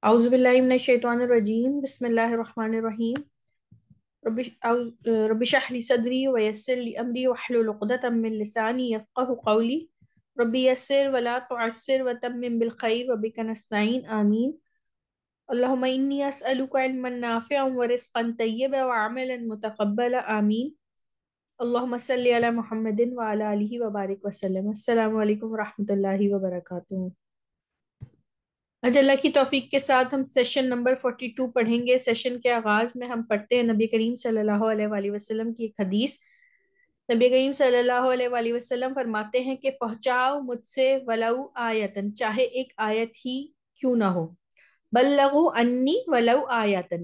اعوذ باللہ من الشیطان الرجیم بسم اللہ الرحمن الرحیم رب اشرح لي صدری ویسر لي امری واحلل عقدۃ من لسانی یفقهوا قولی رب یسر ولا تعسر وتمم بالخیر وبک نستعین آمین اللهم انی اسألک علما نافعا ورزقا طیبا وعملا متقبلا آمین اللهم صل علی محمد وعلی آلہ وبارک وسلم۔ السلام علیکم ورحمۃ اللہ وبرکاتہ۔ آج اللہ کی توفیق کے ساتھ ہم سیشن نمبر 42 پڑھیں گے۔ سیشن کے آغاز میں ہم پڑھتے ہیں نبی کریم صلی اللہ علیہ وآلہ وسلم کی ایک حدیث۔ نبی کریم صلی اللہ علیہ وآلہ وسلم فرماتے ہیں کہ پہنچاؤ مجھ سے ولو آیتن، چاہے ایک آیت ہی کیوں نہ ہو۔ بلغوا انی ولو آیتن،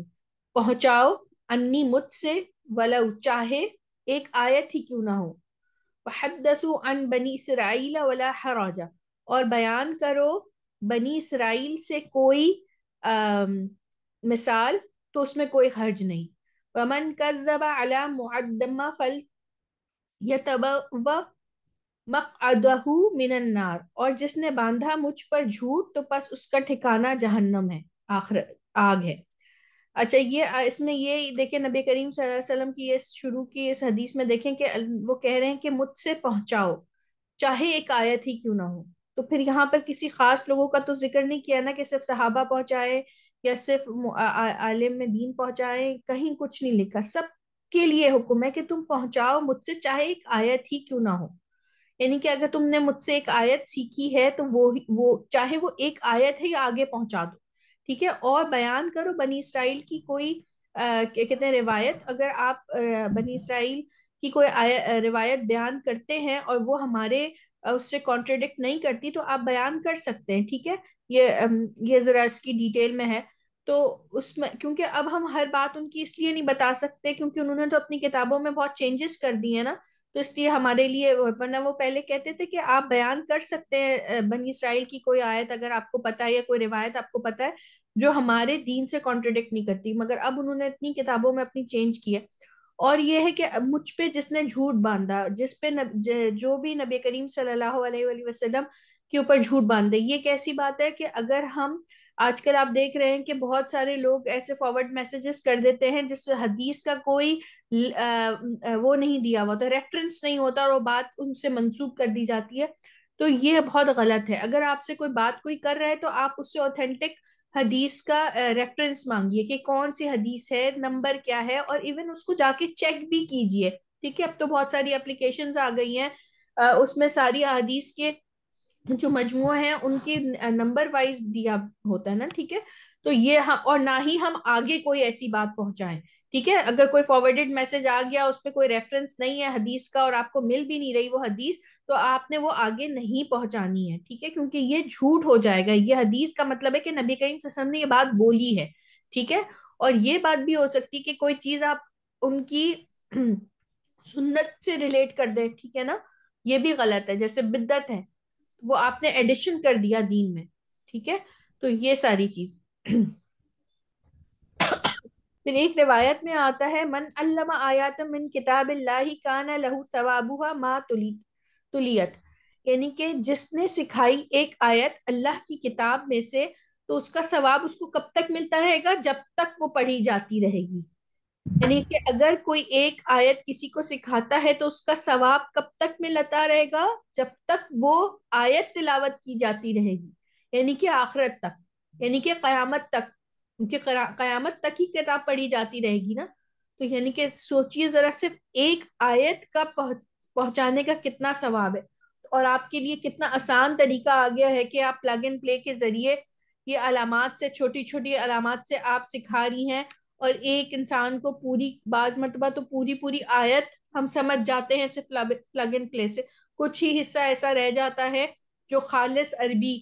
پہنچاؤ انی مجھ سے، ولو چاہے ایک آیت ہی کیوں نہ ہو۔ وحدثوا عن بنی اسرائیل ولا حرج، اور بیان کرو بنی اسرائیل سے کوئی مثال تو اس میں کوئی حرج نہیں۔ ومن کذب علی معدم فلیتبوأ مقعدہ من النار، اور جس نے باندھا مجھ پر جھوٹ تو پس اس کا ٹھکانہ جہنم ہے، آگ ہے۔ اچھا، یہ اس میں یہ دیکھیں نبی کریم صلی اللہ علیہ وسلم کی یہ شروع کی اس حدیث میں دیکھیں کہ وہ کہہ رہے ہیں کہ مجھ سے پہنچاؤ چاہے ایک آیت ہی کیوں نہ ہو۔ تو پھر یہاں پر کسی خاص لوگوں کا تو ذکر نہیں کیا نا کہ صرف صحابہ پہنچائے یا صرف عالم دین پہنچائے، کہیں کچھ نہیں لکھا۔ سب کے لیے حکم ہے کہ تم پہنچاؤ مجھ سے چاہے ایک آیت ہی کیوں نہ ہو۔ یعنی کہ اگر تم نے مجھ سے ایک آیت سیکھی ہے تو وہ چاہے وہ ایک آیت ہے یا آگے پہنچا دو، ٹھیک ہے۔ اور بیان کرو بنی اسرائیل کی کوئی کیا کہتے ہیں روایت، اگر آپ بنی اسرائیل کی کوئی روایت بیان کرتے ہیں اور وہ ہمارے اس سے کانٹرڈکٹ نہیں کرتی تو آپ بیان کر سکتے ہیں، ٹھیک ہے۔ یہ ذرا اس کی ڈیٹیل میں ہے تو اس میں، کیونکہ اب ہم ہر بات ان کی اس لیے نہیں بتا سکتے کیونکہ انہوں نے تو اپنی کتابوں میں بہت چینجز کر دی ہیں نا، تو اس لیے ہمارے لیے، ورنہ وہ پہلے کہتے تھے کہ آپ بیان کر سکتے ہیں بنی اسرائیل کی کوئی آیت اگر آپ کو پتہ ہے یا کوئی روایت آپ کو پتہ ہے جو ہمارے دین سے کانٹرڈکٹ نہیں کرتی، مگر اب انہوں نے اتنی کتابوں میں اپنی چینج کی ہے۔ اور یہ ہے کہ مجھ پہ جس نے جھوٹ باندھا، جس پہ جو بھی نبی کریم صلی اللہ علیہ وآلہ وسلم کے اوپر جھوٹ باندھے، یہ کیسی بات ہے کہ اگر ہم آج کل آپ دیکھ رہے ہیں کہ بہت سارے لوگ ایسے فارورڈ میسیجز کر دیتے ہیں جس حدیث کا کوئی وہ نہیں دیا ہوا ہوتا، ریفرنس نہیں ہوتا اور وہ بات ان سے منسوب کر دی جاتی ہے، تو یہ بہت غلط ہے۔ اگر آپ سے کوئی بات کوئی کر رہا ہے تو آپ اس سے اوتھینٹک حدیث کا ریفرنس مانگیے کہ کون سی حدیث ہے، نمبر کیا ہے، اور ایون اس کو جا کے چیک بھی کیجئے، ٹھیک ہے۔ اب تو بہت ساری اپلیکیشنز آ گئی ہیں، اس میں ساری حدیث کے جو مجموعہ ہیں ان کے نمبر وائز دیا ہوتا ہے نا، ٹھیک ہے۔ تو یہ اور نہ ہی ہم آگے کوئی ایسی بات پہنچائیں، ٹھیک ہے۔ اگر کوئی فارورڈڈ میسج آ گیا اس پہ کوئی ریفرنس نہیں ہے حدیث کا اور آپ کو مل بھی نہیں رہی وہ حدیث، تو آپ نے وہ آگے نہیں پہنچانی ہے، ٹھیک ہے، کیونکہ یہ جھوٹ ہو جائے گا۔ یہ حدیث کا مطلب ہے کہ نبی کریم صلی اللہ علیہ وسلم نے یہ بات بولی ہے، ٹھیک ہے۔ اور یہ بات بھی ہو سکتی کہ کوئی چیز آپ ان کی سنت سے ریلیٹ کر دیں، ٹھیک ہے نا، یہ بھی غلط ہے۔ جیسے بدعت ہے، وہ آپ نے ایڈیشن کر دیا دین میں، ٹھیک ہے۔ تو یہ ساری چیز پھر ایک روایت میں آتا ہے من علم آیات من کتاب اللہ کان لہ ثوابها ما تلیت، یعنی کہ جس نے سکھائی ایک آیت اللہ کی کتاب میں سے تو اس کا ثواب اس کو کب تک ملتا رہے گا؟ جب تک وہ پڑھی جاتی رہے گی۔ یعنی کہ اگر کوئی ایک آیت کسی کو سکھاتا ہے تو اس کا ثواب کب تک ملتا رہے گا؟ جب تک وہ آیت تلاوت کی جاتی رہے گی، یعنی کہ آخرت تک، یعنی کہ قیامت تک، کیونکہ قیامت تک ہی کتاب پڑھی جاتی رہے گی نا۔ تو یعنی کہ سوچئے ذرا، صرف ایک آیت کا پہنچانے کا کتنا ثواب ہے، اور آپ کے لیے کتنا آسان طریقہ آ گیا ہے کہ آپ پلگ اینڈ پلے کے ذریعے یہ علامات سے، چھوٹی چھوٹی علامات سے آپ سکھا رہی ہیں، اور ایک انسان کو پوری، بعض مرتبہ تو پوری آیت ہم سمجھ جاتے ہیں صرف پلگ اینڈ پلے سے، کچھ ہی حصہ ایسا رہ جاتا ہے جو خالص عربی،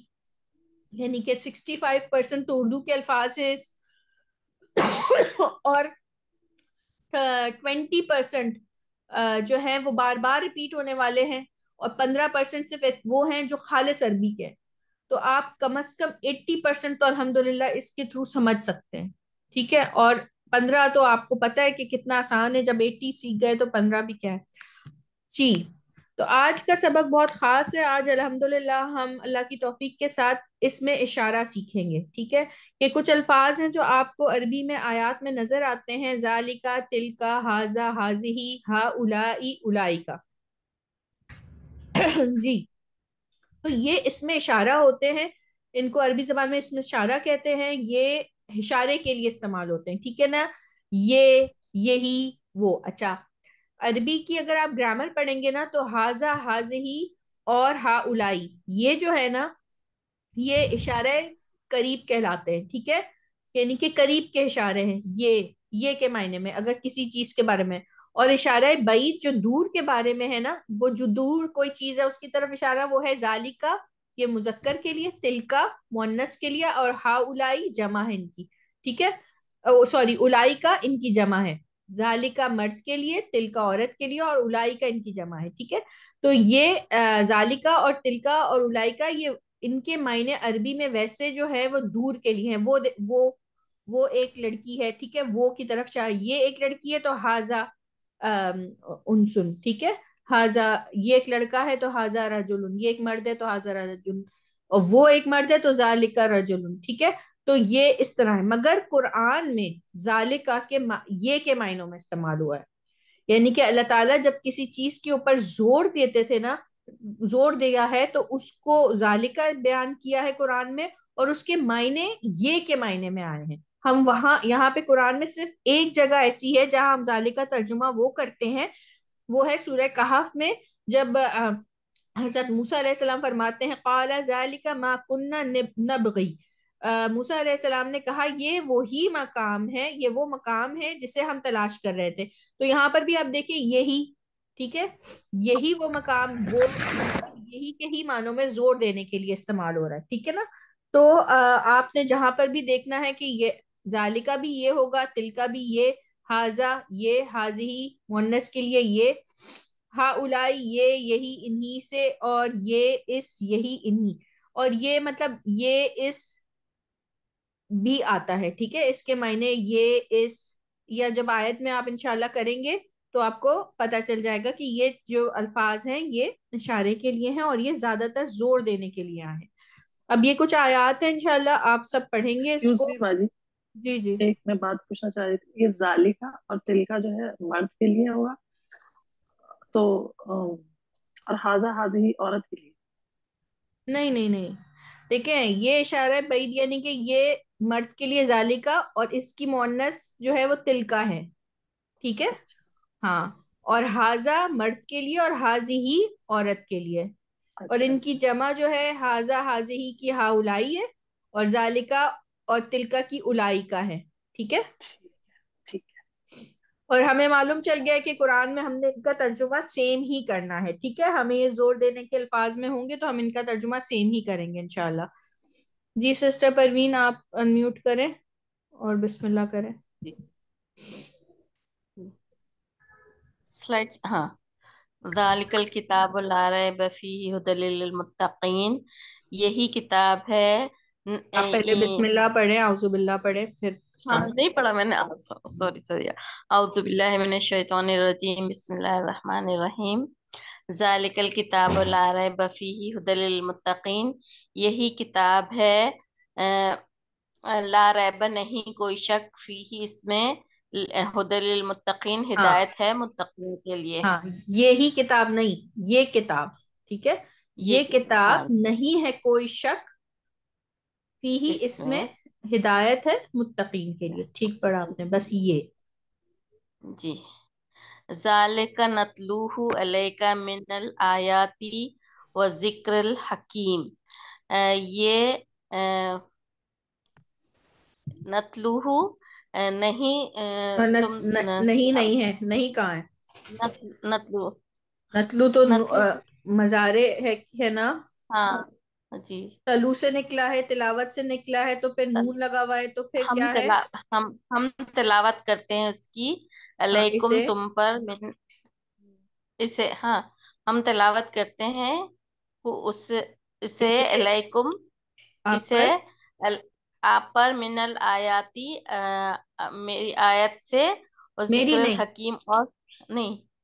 یعنی کہ 65% تو اردو کے الفاظ ہیں اور 20% جو ہیں وہ بار بار ریپیٹ ہونے والے ہیں، اور 15% صرف وہ ہیں جو خالص عربی کے ہیں۔ تو آپ کم از کم 80% تو الحمدللہ اس کے تھرو سمجھ سکتے ہیں، ٹھیک ہے۔ اور 15 تو آپ کو پتہ ہے کہ کتنا آسان ہے، جب 80 سیکھ گئے تو 15 بھی کیا ہے، جی۔ تو آج کا سبق بہت خاص ہے. آج الحمدللہ ہم اللہ کی توفیق کے ساتھ اس میں اشارہ سیکھیں گے. ٹھیک ہے؟ کہ کچھ الفاظ ہیں جو آپ کو عربی میں آیات میں نظر آتے ہیں: ذالکا، تلکا، ہاذا، ہاذہی، ہا اولائی، اولائکا. جی. تو یہ اس میں اشارہ ہوتے ہیں. ان کو عربی زبان میں اس میں اشارہ کہتے ہیں. یہ اشارے کے لیے استعمال ہوتے ہیں. ٹھیک ہے نا؟ یہ، یہی، وہ. اچھا، عربی کی اگر آپ گرامر پڑھیں گے نا تو ہاذا، ہاذہی اور ہا اولائی، یہ جو ہے نا، یہ اشارے قریب کہلاتے ہیں. ٹھیک ہے؟ یعنی کہ قریب کے اشارے ہیں یہ کے معنی میں اگر کسی چیز کے بارے میں. اور اشارہ بعید جو دور کے بارے میں ہے نا، وہ جو دور کوئی چیز ہے اس کی طرف اشارہ، وہ ہے ذالکا، یہ مذکر کے لیے، تلکا مؤنث کے لیے، اور ہا اولائی جمع ہے ان کی. ٹھیک ہے؟ سوری، اولائی کا ان کی جمع ہے. ذالکا مرد کے لیے، تلکا عورت کے لیے، اور اولائی کا ان کی جمع ہے. ٹھیک ہے؟ تو یہ ذالکا اور تلکا اور اولائی کا، یہ ان کے معنی عربی میں ویسے جو ہے وہ دور کے لیے ہیں. وہ ایک لڑکی ہے. ٹھیک ہے؟ وہ کی طرف شاہ، یہ ایک لڑکی ہے تو ہاذا انسن. ٹھیک ہے؟ ہاذا، یہ ایک لڑکا ہے تو ہاذا رجل، یہ ایک مرد ہے تو ہاذا رجل، اور وہ ایک مرد ہے تو ذالکا رجل. ٹھیک ہے؟ تو یہ اس طرح ہے. مگر قرآن میں ذالکا کے یہ کے معنوں میں استعمال ہوا ہے. یعنی کہ اللہ تعالیٰ جب کسی چیز کے اوپر زور دیتے تھے نا، زور دیا ہے تو اس کو ذالکا بیان کیا ہے قرآن میں، اور اس کے معنی یہ کے معنی میں آئے ہیں. ہم وہاں یہاں پہ قرآن میں صرف ایک جگہ ایسی ہے جہاں ہم ذالکا ترجمہ وہ کرتے ہیں، وہ ہے سورہ کہف میں، جب حضرت موسیٰ علیہ السلام فرماتے ہیں قال ذالک ما کننا نبغی. موسیٰ علیہ السلام نے کہا یہ وہی مقام ہے، یہ وہ مقام ہے جسے ہم تلاش کر رہے تھے. تو یہاں پر بھی آپ دیکھیں یہی. ٹھیک ہے؟ یہی وہ مقام، وہ مطلب یہی کے ہی معنوں میں زور دینے کے لیے استعمال ہو رہا ہے. ٹھیک ہے نا؟ تو آپ نے جہاں پر بھی دیکھنا ہے کہ یہ ذالکا بھی یہ ہوگا، تلکا بھی یہ، ہاذا یہ، ہاذہی مؤنث کے لیے یہ، ہا اولائی یہ، یہی انہی سے، اور یہ اس، یہی انہی. اور یہ مطلب یہ اس بھی آتا ہے. ٹھیک ہے؟ اس کے معنی یہ اس، یا جب آیت میں آپ انشاءاللہ کریں گے تو آپ کو پتا چل جائے گا کہ یہ جو الفاظ ہیں یہ اشارے کے لیے ہیں اور یہ زیادہ تر زور دینے کے لیے آئے ہیں. اب یہ کچھ آیات ہیں انشاءاللہ آپ سب پڑھیں گے اس ایکسکیوز کو. می باجی، جی جی. ایک میں بات پوچھنا چاہ رہی تھی. یہ ذالکا اور تلکا جو ہے مرد کے لیے ہوگا تو اور ہاذا ہاذہی عورت کے لیے. نہیں نہیں نہیں، دیکھیں یہ اشارہ بعید، یعنی کہ یہ مرد کے لیے ذالکا، اور اس کی مؤنث جو ہے وہ تلکا ہے. ٹھیک ہے؟ اچھا ہاں. اور ہاذا مرد کے لیے اور ہاذہی عورت کے لیے. اور اچھا ان کی اچھا. جمع جو ہے ہاذا ہاذہی کی ہا اولائی ہے، اور ذالکا اور تلکا کی اولائی کا ہے. ٹھیک ہے؟ ٹھیک ٹھیک ہے. اور ہمیں معلوم چل گیا ہے کہ قرآن میں ہم نے ان کا ترجمہ سیم ہی کرنا ہے. ٹھیک ہے؟ ہمیں یہ زور دینے کے الفاظ میں ہوں گے تو ہم ان کا ترجمہ سیم ہی کریں گے انشاءاللہ. جی سسٹر پروین آپ انمیوٹ کریں اور بسم اللہ کریں. جی. سلائڈ ہاں. ذالک الکتاب لا ریب فیہ ھدی للمتقین، یہی کتاب ہے. آپ پہلے بسم اللہ پڑھیں، اعوذ باللہ پڑھیں، پھر ہاں سٹارٹ. نہیں پڑھا میں نے، سوری سوری. اعوذ باللہ من الشیطان الرجیم، بسم اللہ الرحمن الرحیم. ذالک الکتاب لا ریب فیہ ھدی للمتقین، یہی کتاب ہے لا ریب نہیں کوئی شک، فیہ اس میں، ھدی للمتقین ہاں ہدایت ہے متقین کے لیے. ہاں، یہی کتاب نہیں، یہ کتاب. ٹھیک ہے؟ یہ یہ کتاب ہاں نہیں ہے کوئی شک، فیہ اس اس میں میں ہدایت ہے متقین کے لیے. ٹھیک پڑھا آپ نے، بس یہ. جی. ذالک نتلوہ علیک من الآیات و ذکر الحکیم. یہ نتلوہ نہیں تم نہیں نہیں ہے، نہیں کہاں ہے. نتلو نتلو تو نتلو مزارے ہے نا. ہاں جی. تلو سے نکلا ہے، تلاوت سے نکلا ہے، تو پھر نون لگا ہوا ہے، تو پھر ہم کیا ہے؟ ہم تلاوت کرتے ہیں اس کی، ہاں علیکم اسے. تم پر، من اسے، ہاں ہم تلاوت کرتے ہیں اس اسے اسے علیکم، آپ اسے پر. آپ پر، من الآیاتی میری آیت سے، اور میری ذکر نہیں، الحکیم، اور نہیں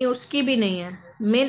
اس کی بھی نہیں ہے. من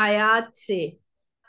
آیات سے،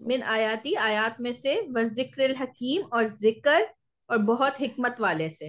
من آیاتی، آیات میں سے، و ذکر الحکیم، اور ذکر اور بہت حکمت والے سے.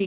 جی.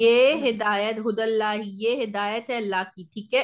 یہ ہدایت ہد اللہ، یہ ہدایت ہے اللہ کی، ٹھیک ہے.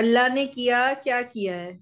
اللہ نے کیا، کیا کیا ہے؟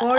اور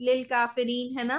للکافرین، ہے نا؟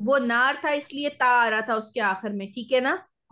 وہ نار تھا، اس لیے تا آ رہا تھا اس کے آخر میں، ٹھیک ہے نا؟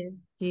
ہے. جی،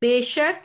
بے شک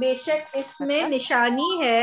بے شک اس میں نشانی ہے،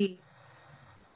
جی.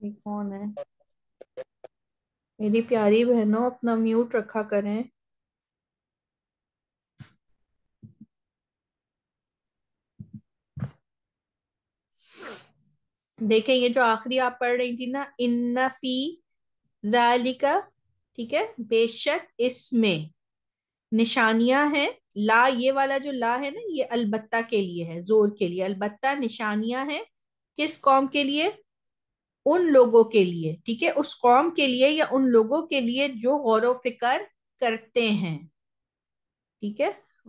یہ کون ہے؟ میری پیاری بہنوں، اپنا میوٹ رکھا کریں. دیکھیں، یہ جو آخری آپ پڑھ رہی تھی نا، ان فی ذالک، ٹھیک ہے، بے شک اس میں نشانیاں ہیں. لا، یہ والا جو لا ہے نا، یہ البتہ کے لیے ہے، زور کے لیے. البتہ نشانیاں ہیں کس قوم کے لیے؟ ان لوگوں کے لیے، ٹھیک ہے، اس قوم کے لیے یا ان لوگوں کے لیے جو غور و فکر کرتے ہیں. ٹھیک ہے.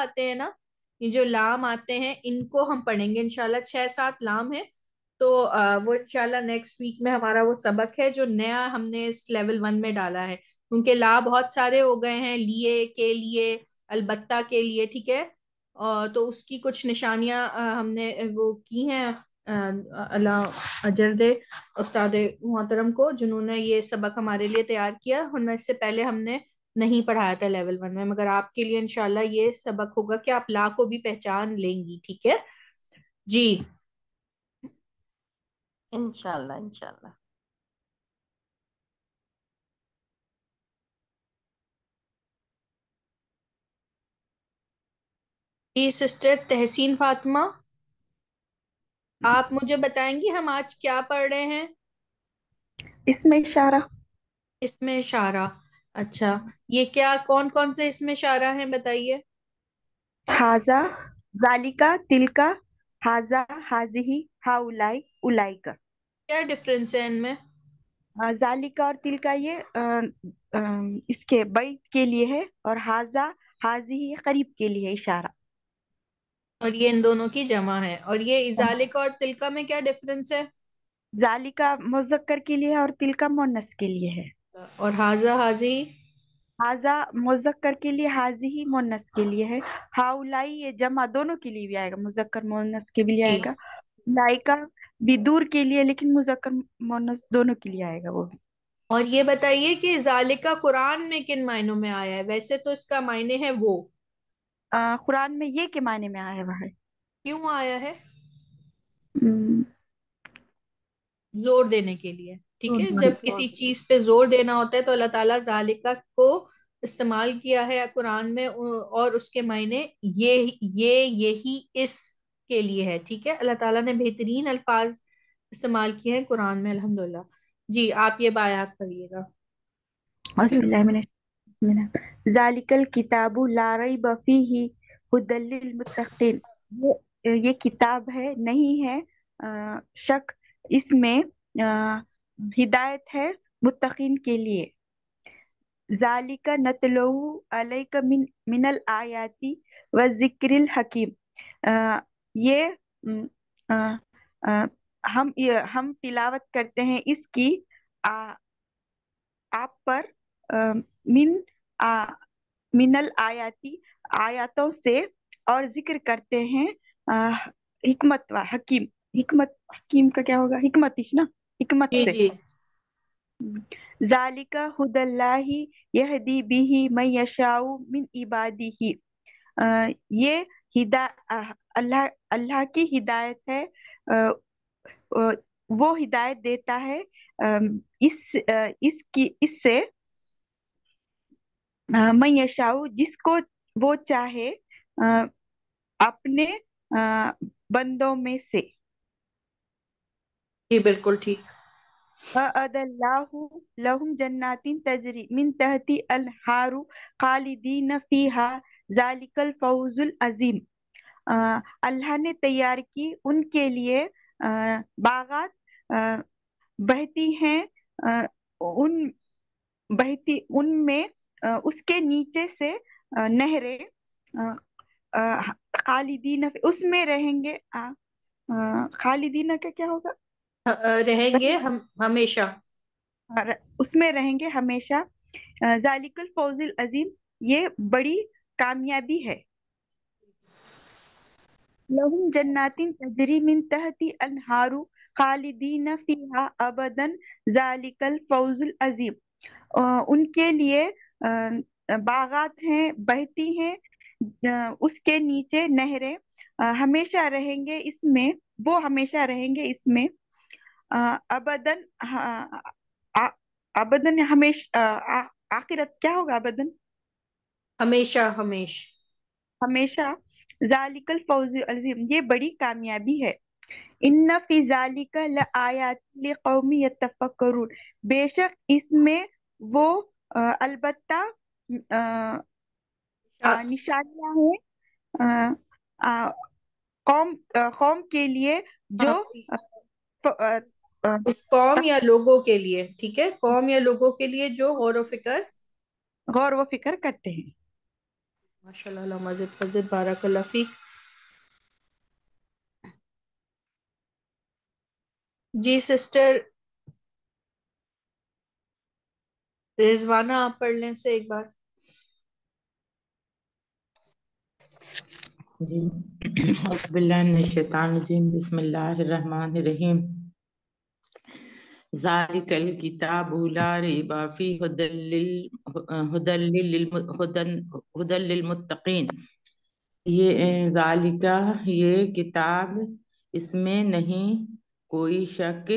آتے ہیں نا، یہ جو لام آتے ہیں، ان کو ہم پڑھیں گے انشاءاللہ. 6-7 لام ہیں، تو وہ انشاءاللہ نیکسٹ ویک میں ہمارا وہ سبق ہے جو نیا ہم نے اس لیول 1 میں ڈالا ہے. کیونکہ لا بہت سارے ہو گئے ہیں، لیے، کے لیے، البتہ کے لیے، ٹھیک ہے. تو اس کی کچھ نشانیاں ہم نے وہ کی ہیں اللہ اجر دے استاد محترم کو جنہوں نے یہ سبق ہمارے لیے تیار کیا، ورنہ اس سے پہلے ہم نے نہیں پڑھایا تھا لیول 1 میں، مگر آپ کے لیے انشاءاللہ یہ سبق ہوگا کہ آپ لا کو بھی پہچان لیں گی، ٹھیک ہے جی؟ انشاءاللہ انشاءاللہ. جی سسٹر تحسین فاطمہ، آپ مجھے بتائیں گی ہم آج کیا پڑھ رہے ہیں؟ اس میں اشارہ. اس میں اشارہ، اچھا یہ کیا کون کون سے اس میں اشارہ ہیں بتائیے؟ ہاذا، ذالکا، تلکا، ہاذا، ہاذہی، ہاؤلائی، اولائکا. کیا ڈفرنس ہے ان میں؟ ذالکا اور تلکا یہ اس کے بعید کے لیے ہے، اور ہاذا ہاذہی قریب کے لیے ہے اشارہ. اور یہ ان دونوں کی جمع ہے، اور یہ ازالے کا اور تلکا میں کیا ڈفرنس ہے؟ ذالکا مذکر کے لیے ہے اور تلکا مؤنث کے لیے ہے. اور حاضہ حاضی؟ ہاذا مذکر کے لیے، حاذہی مؤنث کے لیے ہے. ہاؤلائی یہ جمع دونوں کے لیے بھی آئے گا، مذکر مؤنث کے بھی لیے جی. آئے گا. لائکا بھی دور کے لیے لیکن مذکر مؤنث دونوں کے لیے آئے گا وہ بھی. اور یہ بتائیے کہ ذالکا قرآن میں کن معنوں میں آیا ہے؟ ویسے تو اس کا معنی ہے وہ، قرآن میں یہ کے معنی میں آیا ہوا ہے. کیوں آیا ہے؟ ہم، زور دینے کے لیے، ٹھیک ہے؟ زور جب زور کسی دے. چیز پہ زور دینا ہوتا ہے تو اللہ تعالیٰ ذالکا کو استعمال کیا ہے قرآن میں، اور اس کے معنی یہی اس کے لیے ہے، ٹھیک ہے؟ اللہ تعالیٰ نے بہترین الفاظ استعمال کیے ہیں قرآن میں، الحمدللہ. جی آپ یہ بایات پڑھیے گا. اعوذ باللہ من بسم اللہ. ذالک الکتاب لا ریب فیہ ھدی للمتقین. یہ کتاب ہے، نہیں ہے شک اس میں، ہدایت ہے متقین کے لیے. ذالک نتلو علیک من الآیات والذکر الحکیم. یہ آ، آ، ہم تلاوت کرتے ہیں اس کی آپ پر، من من الآیاتی آیاتوں سے، اور ذکر کرتے ہیں حکمت و حکیم. حکمت حکیم کا کیا ہوگا؟ حکمت نا، حکمت جی سے. جی. ذالک ھدی اللہ یہدی بہ من یشاء من عبادہ. یہ اللہ اللہ کی ہدایت ہے، وہ ہدایت دیتا ہے اس سے من یشاء جس کو وہ چاہے اپنے بندوں میں سے. جی بالکل ٹھیک. وَأَعَدَ اللَّهُ لَهُمْ جَنَّاتٍ تَجْرِي مِنْ تَحْتِهَا الْأَنْهَارُ خَالِدِينَ فِيهَا ذَلِكَ الْفَوْزُ الْعَظِيمُ. اللہ نے تیار کی ان کے لیے باغات، بہتی ہیں ان ان میں اس کے نیچے سے نہریں، خالدین اس میں رہیں گے. خالدین کا کیا ہوگا؟ رہیں گے ہم ہمیشہ. اس میں رہیں گے ہمیشہ. ذالک الفوز العظیم، یہ بڑی کامیابی ہے. لہم جنات تجری من تحت انہار خالدین فیہا ابدا ذالک الفوز العظیم. ان کے لیے باغات ہیں، بہتی ہیں اس کے نیچے نہریں، ہمیشہ رہیں گے اس میں، وہ ہمیشہ رہیں گے اس میں ابدن. ابدن ہمیشہ، آخرت کیا ہوگا؟ ابدن ہمیشہ ہمیش. ہمیشہ. ذالک الفوز العظیم، یہ بڑی کامیابی ہے. ان فی ذالک لآیات لقوم یتفکرون. بے شک اس میں وہ البتہ نشانیاں ہیں قوم کے لیے جو اس قوم یا لوگوں کے لیے، ٹھیک ہے؟ قوم یا لوگوں کے لیے جو غور و فکر غور و فکر کرتے ہیں. ماشاء اللہ، اللہ مزید فضل، بارک اللہ فیک. جی سسٹر رضوانہ آپ پڑھ لیں سے ایک بار. جی اعوذ باللہ من الشیطان الرجیم بسم اللہ الرحمن الرحیم ذالک الکتاب لا ریب فیہ ہدی للمتقین. یہ ذالکہ یہ کتاب اس میں نہیں کوئی شک،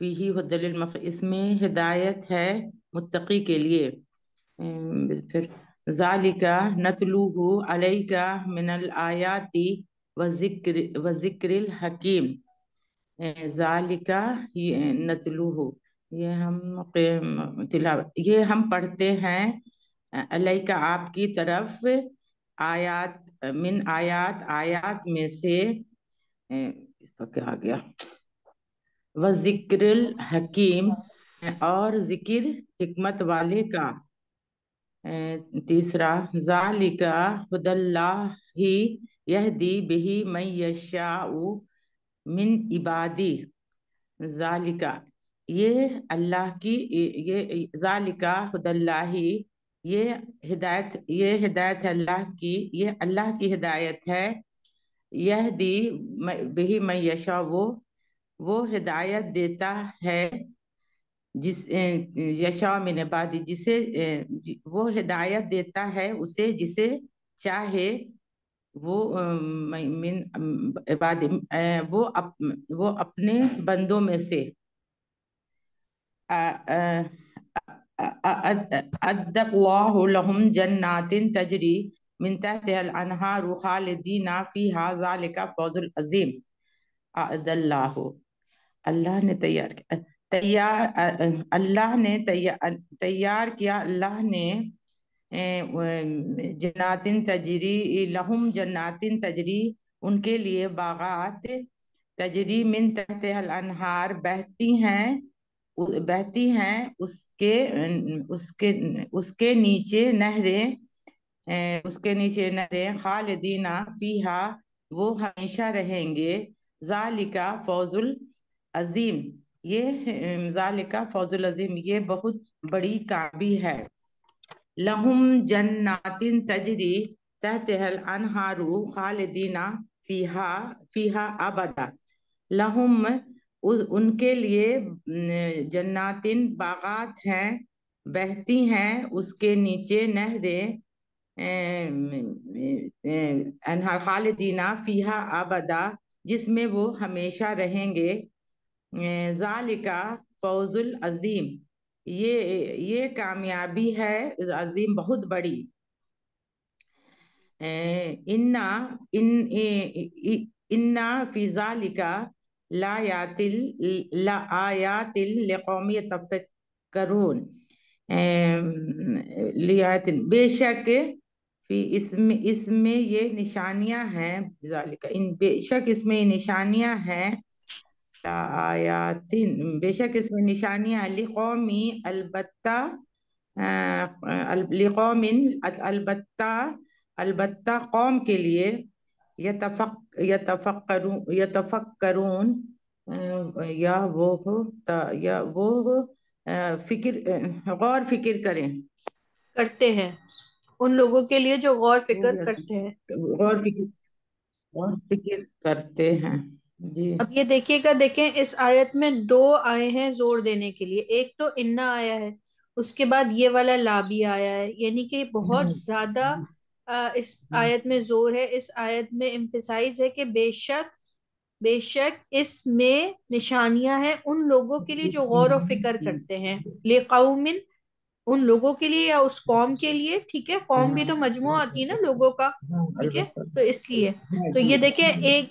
فیہ ہدی للمتقین اس میں ہدایت ہے متقی کے لیے. پھر ذالکہ نتلوہ علیکہ من الآیات وذکر الحکیم. ذالکہ نتلوہ یہ ہم پڑھتے ہیں علیکہ آپ کی طرف آیات من آیات میں سے. اس کا کیا آ گیا؟ وذکر الحکیم اور ذکر حکمت والے کا. تیسرا ذالکہ ھدی اللہ یہدی بہ من یشاء من عبادی. ذالکہ یہ اللہ کی یہ ذالکہ ھدی اللہ یہ ہدایت ہے اللہ کی، یہ اللہ کی ہدایت ہے. یہدی بہ من یشاء وہ ہدایت دیتا ہے جس یشاء من عبادی جسے وہ ہدایت دیتا ہے اسے جسے چاہے وہ من عبادی وہ اپنے بندوں میں سے. اعد اللہ لہم جنات تجری من تحتها الانہار خالدین فیہا ذالک فوز العظیم. اعد اللہ نے تیار کیا اللہ نے جناتن تجری لہم جناتن تجری ان کے لیے باغات تجری من تحتها الانہار بہتی ہیں اس کے نیچے نہریں خالدین فیہا وہ ہمیشہ رہیں گے. ذالکہ فوز العظیم ذالکہ فوز العظیم یہ بہت بڑی کامیابی ہے. لہم جنات تجری تحتها الانہار خالدین فیہا ابدا. لہم ان کے لیے جناتن باغات ہیں بہتی ہیں اس کے نیچے نہریں انہار خالدین فیہا ابدا جس میں وہ ہمیشہ رہیں گے. ذالکہ فوز العظیم یہ کامیابی ہے عظیم بہت بڑی. انا فی ذالکہ لآیات لقوم یتفکرون. بے شک اس میں یہ نشانیاں ہیں بے شک اس میں نشانیاں ہیں بے شک اس میں نشانیاں لقومی البتہ قوم کے لیے یتفکرون یا وہ غور فکر کرتے ہیں، ان لوگوں کے لیے جو غور فکر کرتے ہیں. غور فکر کرتے ہیں. جی اب یہ دیکھیے گا، دیکھیں اس آیت میں دو آئے ہیں زور دینے کے لیے. ایک تو انا آیا ہے، اس کے بعد یہ والا لا بھی آیا ہے، یعنی کہ بہت زیادہ اس آیت میں زور ہے. اس آیت میں امفسائز ہے کہ بے شک اس میں نشانیاں ہیں ان لوگوں کے لیے جو غور و فکر کرتے ہیں. لقوم ان لوگوں کے لیے یا اس قوم کے لیے. ٹھیک ہے، قوم بھی تو مجموعہ آتی ہے نا لوگوں کا. ٹھیک ہے، تو اس لیے تو یہ دیکھیں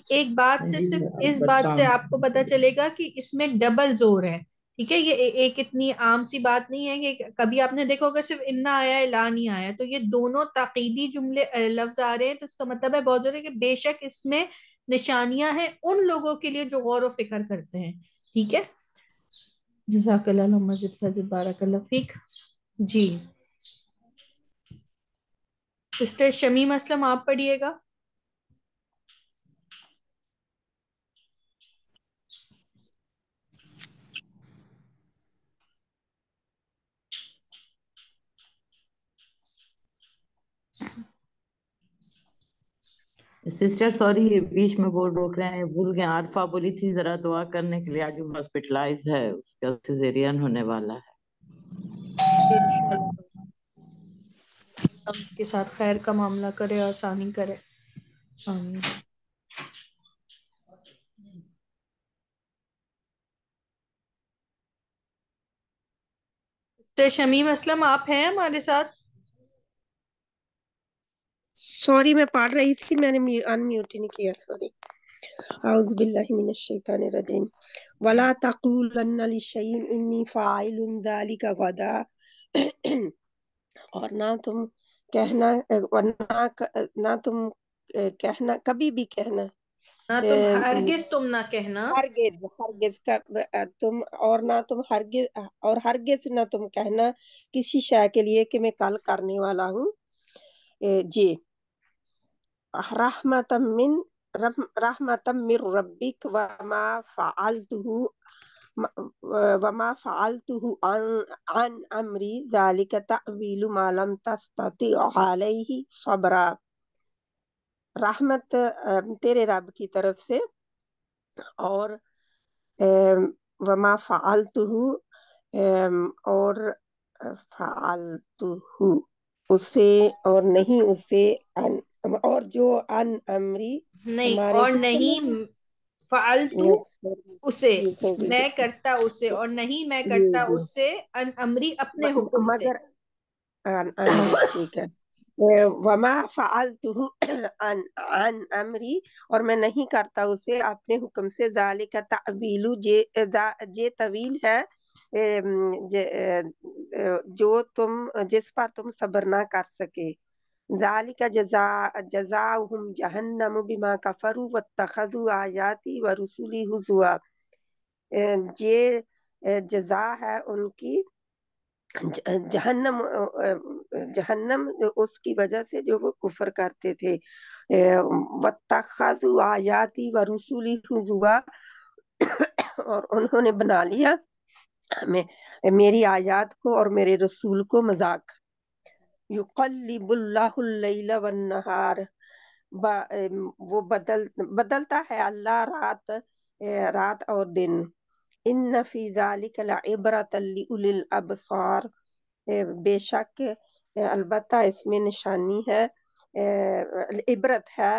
ایک بات سے صرف اس بات سے آپ کو پتا چلے گا کہ اس میں ڈبل زور ہے. ٹھیک ہے، یہ ایک اتنی عام سی بات نہیں ہے کہ کبھی آپ نے دیکھا ہوگا صرف انا آیا ہے لا نہیں آیا. تو یہ دونوں تاکیدی جملے لفظ آ رہے ہیں، تو اس کا مطلب ہے بہت ضروری کہ بے شک اس میں نشانیاں ہیں ان لوگوں کے لیے جو غور و فکر کرتے ہیں. ٹھیک ہے، جزاک اللہ مسجد فضل بارک اللہ فیک. جی سسٹر شمیم اسلم آپ پڑھیے گا. سسٹر سوری بیچ میں بول روک رہے ہیں، بھول گئے، عارفہ بولی تھی ذرا دعا کرنے کے لیے، آج وہ ہاسپٹلائز ہے، اس کا سیزیرین ہونے والا ہے۔ انشاءاللہ اللہ اس کے ساتھ خیر کا معاملہ کرے، آسانی کرے، آمین۔ تو شمیم اسلم آپ ہیں ہمارے ساتھ؟ سوری میں پڑھ رہی تھی، میں نے ان میوٹ نہیں کیا، سوری۔ اعوذ باللہ من الشیطان الرجیم ولا تقولن لشیء انی فاعل ذلک غدا، اور نہ تم کہنا، نہ تم کہنا، کبھی بھی کہنا، نہ تم ہرگز تم نہ کہنا، ہرگز تم، اور نہ تم ہرگز، اور ہرگز نہ تم کہنا کسی شے کے لیے کہ میں کل کرنے والا ہوں جی، رحمتم من ربک وما فعلته عن امری ذلك تأویل ما لم تستطع علیہ صبرا، رحمت تیرے رب کی طرف سے، اور وما فعلته، اور فعلته اسے، اور نہیں اسے، اور جو ان امری نہیں ہمارے اور حکم نہیں فعلتو اسے، میں کرتا اسے، اور نہیں میں کرتا اس سے، ان امری اپنے حکم سے، مگر ان امری، ٹھیک ہے، وما فعلته عن امری، اور میں نہیں کرتا اسے اپنے حکم سے، ذالک تعویل، یہ طویل ہے جو تم، جس پر تم صبر نہ کر سکے، ذالک جزاؤہم جہنم بما کفروا واتخذوا آیاتی ورسلی ہزوا، یہ جزا ہے ان کی جہنم، جہنم اس کی وجہ سے جو وہ کفر کرتے تھے، واتخذوا آیاتی ورسلی ہزوا، اور انہوں نے بنا لیا میری آیات کو اور میرے رسول کو مذاق، یقلب اللہ اللیل والنہار، وہ بدلتا ہے اللہ رات اور دن، ان فی ذلک لعبرۃ لأولی الابصار، بے شک البتہ اس میں نشانی ہے، عبرت ہے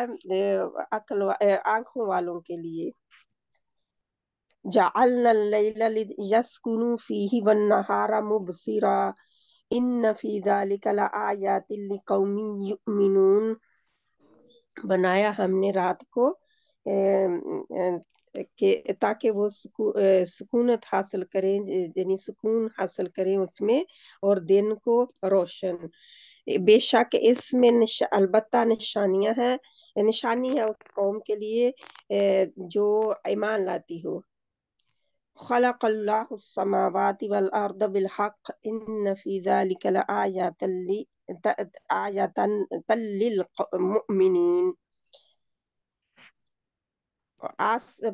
عقل، آنکھوں والوں کے لیے، جعلنا اللیل لیسکنوا فیہ والنہار مبصرا ان فی ذلک لآیات لقوم یؤمنون، بنایا ہم نے رات کو تاکہ وہ سکونت حاصل کریں، یعنی سکون حاصل کریں اس میں، اور دن کو روشن، بے شک اس میں البتہ نشانیاں ہیں، نشانی ہے اس قوم کے لیے جو ایمان لاتی ہو، خلق اللہ السماوات والارض بالحق ان فی ذلک لآیات للمؤمنین،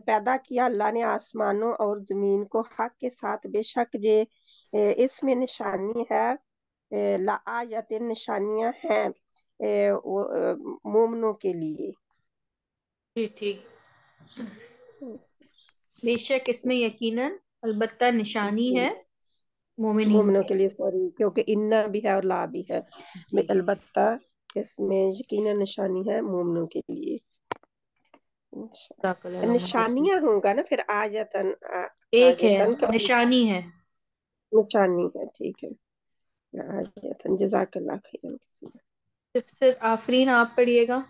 پیدا کیا اللہ نے آسمانوں اور زمین کو حق کے ساتھ، بے شک اس میں نشانی ہے، لآیات، نشانیاں ہیں مومنوں کے لیے، ٹھیک، بے شک اس میں یقیناً البتہ نشانی ہے مومنین مومنوں کے کے لیے، سوری کیونکہ انا بھی ہے اور لا بھی ہے، جی۔ البتہ اس میں یقیناً نشانی ہے مومنوں کے لیے، نشانیاں ہوں گا نا پھر آیتن، ایک ہے آیتن کا نشانی ہے، نشانی ہے، ٹھیک ہے، آیتن، جزاک اللہ خیرا۔ صرف آفرین آپ پڑھیے گا۔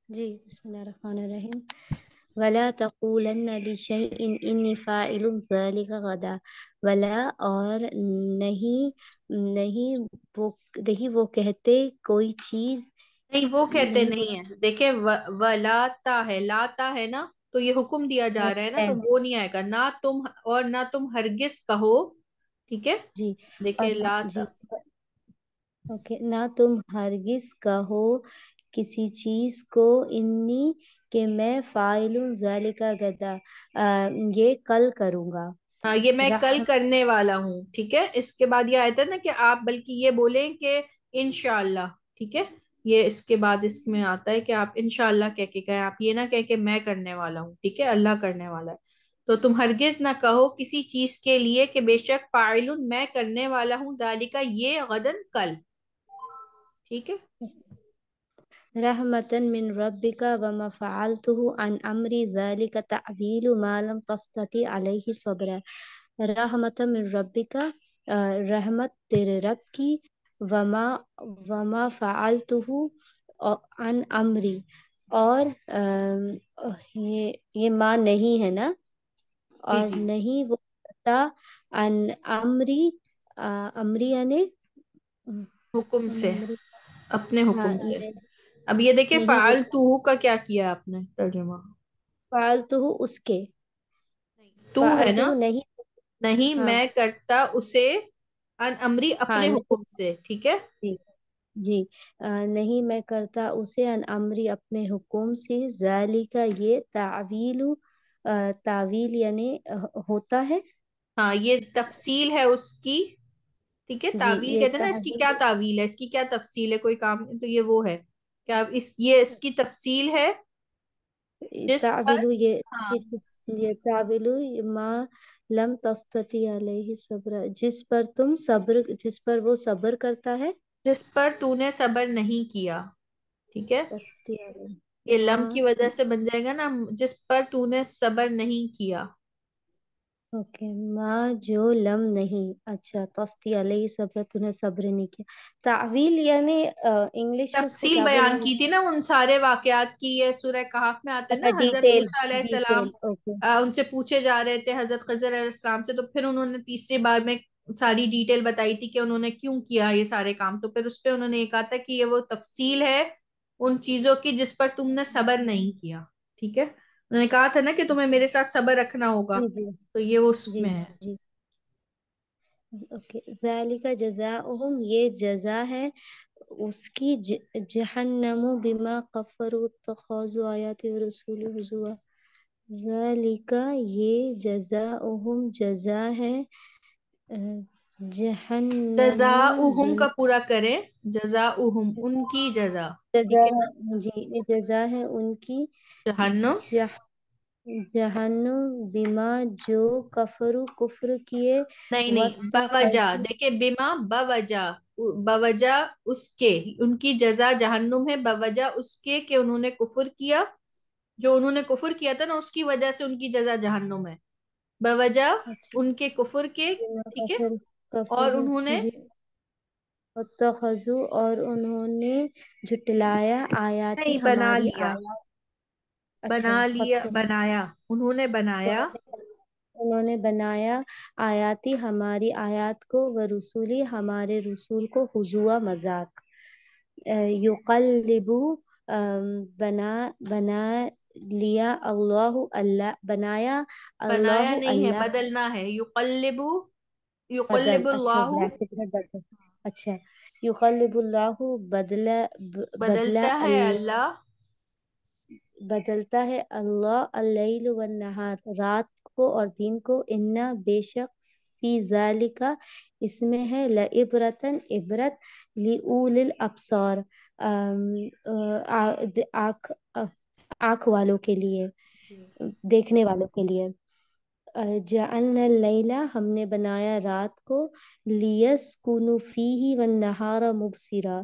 جی بسم اللہ الرحمن الرحیم، ولا تقولن لشیء انی فاعل ذلک غدا، ولا اور نہیں وہ کہتے کوئی چیز، نہیں وہ کہتے نہیں نہیں ہے، دیکھیں ولاتا ہے، لاتا ہے نا، تو یہ حکم دیا جا رہا ہے نا، تو وہ نہیں آئے گا، نہ تم، اور نہ تم ہرگز کہو، ٹھیک ہے، جی، دیکھیں اور لاتا، جی اوکے، نہ تم ہرگز کہو کسی چیز کو انی کہ میں فاعل ذالک غدا، یہ کل کروں گا، ہاں یہ میں کل کرنے والا ہوں، ٹھیک ہے، اس کے بعد یہ آیت ہے نا کہ آپ بلکہ یہ بولیں کہ انشاءاللہ، ٹھیک ہے، یہ اس کے بعد اس میں آتا ہے کہ آپ انشاءاللہ کہہ کے کہیں، آپ یہ نہ کہہ کہ میں کرنے والا ہوں، ٹھیک ہے، اللہ کرنے والا ہے. تو تم ہرگز نہ کہو کسی چیز کے لیے کہ بے شک فاعل میں کرنے والا ہوں، ذالکا یہ، غدن کل. ٹھیک ہے. رحمة من ربك وما فعلته عن أمري ذلك تعويل ما لم تستطع عليه صبرا. رحمة من ربك، رحمت تیرے رب کی، وما فعلته عن امری، اور یہ ماں نہیں ہے نا، جی اور جی، نہیں وہ کرتا عن امری، امری یعنی حکم سے، امری، اپنے ہاں حکم سے. اب یہ دیکھیں نہیں وہ فعلتہ کا کیا کیا آپ نے ترجمہ؟ فعلتہ اس کے، تو ہے فعلتہ نا، نہیں، نہیں ہاں میں کرتا اسے، ان امری ہاں اپنے نہیں، حکم سے. ٹھیک ہے. جی جی، نہیں میں کرتا اسے ان امری اپنے حکم سے، ذالک یہ تعویل، تعویل یعنی ہوتا ہے، ہاں یہ تفصیل ہے اس کی. ٹھیک ہے، جی تعویل یہ کہتے ہیں نا، اس کی کیا تعویل، تعویل ہے، اس کی کیا تفصیل ہے، کوئی کام تو یہ وہ ہے کہ اب یہ اس کی تفصیل ہے جس پر. تعویل ہاں، یہ تعویل ما لم تستطیع علیہ صبر، جس پر تم صبر، جس پر وہ صبر کرتا ہے، جس پر تو نے صبر نہیں کیا. ٹھیک ہے، تستطیع علیہ یہ ما، لم کی وجہ سے بن جائے گا نا، جس پر تو نے صبر نہیں کیا. اوکے، ما جو لم نہیں، اچھا تستی علیہ صبر، تونہیں صبر نہیں کیا. تعویل یعنی انگلش میں اس کو تفصیل کیا بیان بولیں گے؟ کی تھی نا ان سارے واقعات کی، یہ سورہ کہف میں آتے ہیں نا. اچھا حضرت ڈیٹیل، موسیٰ علیہ السلام ڈیٹیل، اوکے ان سے پوچھے جا رہے تھے حضرت خضر علیہ السلام سے، تو پھر انہوں نے تیسری بار میں ساری ڈیٹیل بتائی تھی کہ انہوں نے کیوں کیا یہ سارے کام. تو پھر اس پہ انہوں نے یہ کہا تھا کہ یہ وہ تفصیل ہے ان چیزوں کی جس پر تم نے صبر نہیں کیا. ٹھیک ہے، انہوں نے کہا تھا نا کہ تمہیں میرے ساتھ صبر رکھنا ہوگا، جی جی تو یہ اس جی میں ہے. جی، اوکے. ذالک جزاؤہم، یہ جزا ہے اس کی، جہنم بما کفروا اتخذوا آیات ورسولی ہزوا. ذالک یہ جزاؤہم جزا ہے، جہنم جزاؤہم بما، کا پورا کریں، جزاؤہم ان کی جزا. جزا ٹھیک ہے، ہے جی، یہ جزا ہے ان کی، جہنم. جہنم بما جو کفرو کفر کیے، نہیں نہیں، بوجہ، واتخذوا، دیکھیں بما بوجہ، بوجہ اس کے، ان کی جزا جہنم ہے بوجہ اس کے کہ انہوں نے کفر کیا. جو انہوں نے کفر کیا تھا نا، اس کی وجہ سے ان کی جزا جہنم ہے، بوجہ اچھا ان کے کفر کے. بما ٹھیک ہے، کفر، کفر اور انہوں نے جی، واتخذوا اور انہوں نے جھٹلایا آیاتی نہیں بنا ہماری لیا، آیات، اچھا بنا لیا، بنایا، انہوں نے بنایا. انہوں نے بنایا آیاتی ہماری آیات کو، و رسولی ہمارے رسول کو، ہزوا مذاق. یقلبو، بنا لیا اللہ، اللہ بنایا، اللہ بنایا نہیں ہے، اللہ، بدلنا ہے. یقلبو، بدل، یقلب اچھا اللہ، بریکٹ میں بدل، اچھا یقلب اللہ، بدلا بدلتا ہے اللہ. بدلتا ہے اللہ، اللیل والنہار، رات کو اور دن کو، انا بے شک، فی ذالک اس میں ہے، لعبرتن عبرت، لأولی الابصار آنکھ، آنکھ والوں کے لیے، دیکھنے والوں کے لیے. جعلنا اللیلہ ہم نے بنایا رات کو، لیسکنوا فیہ والنہار مبصرا،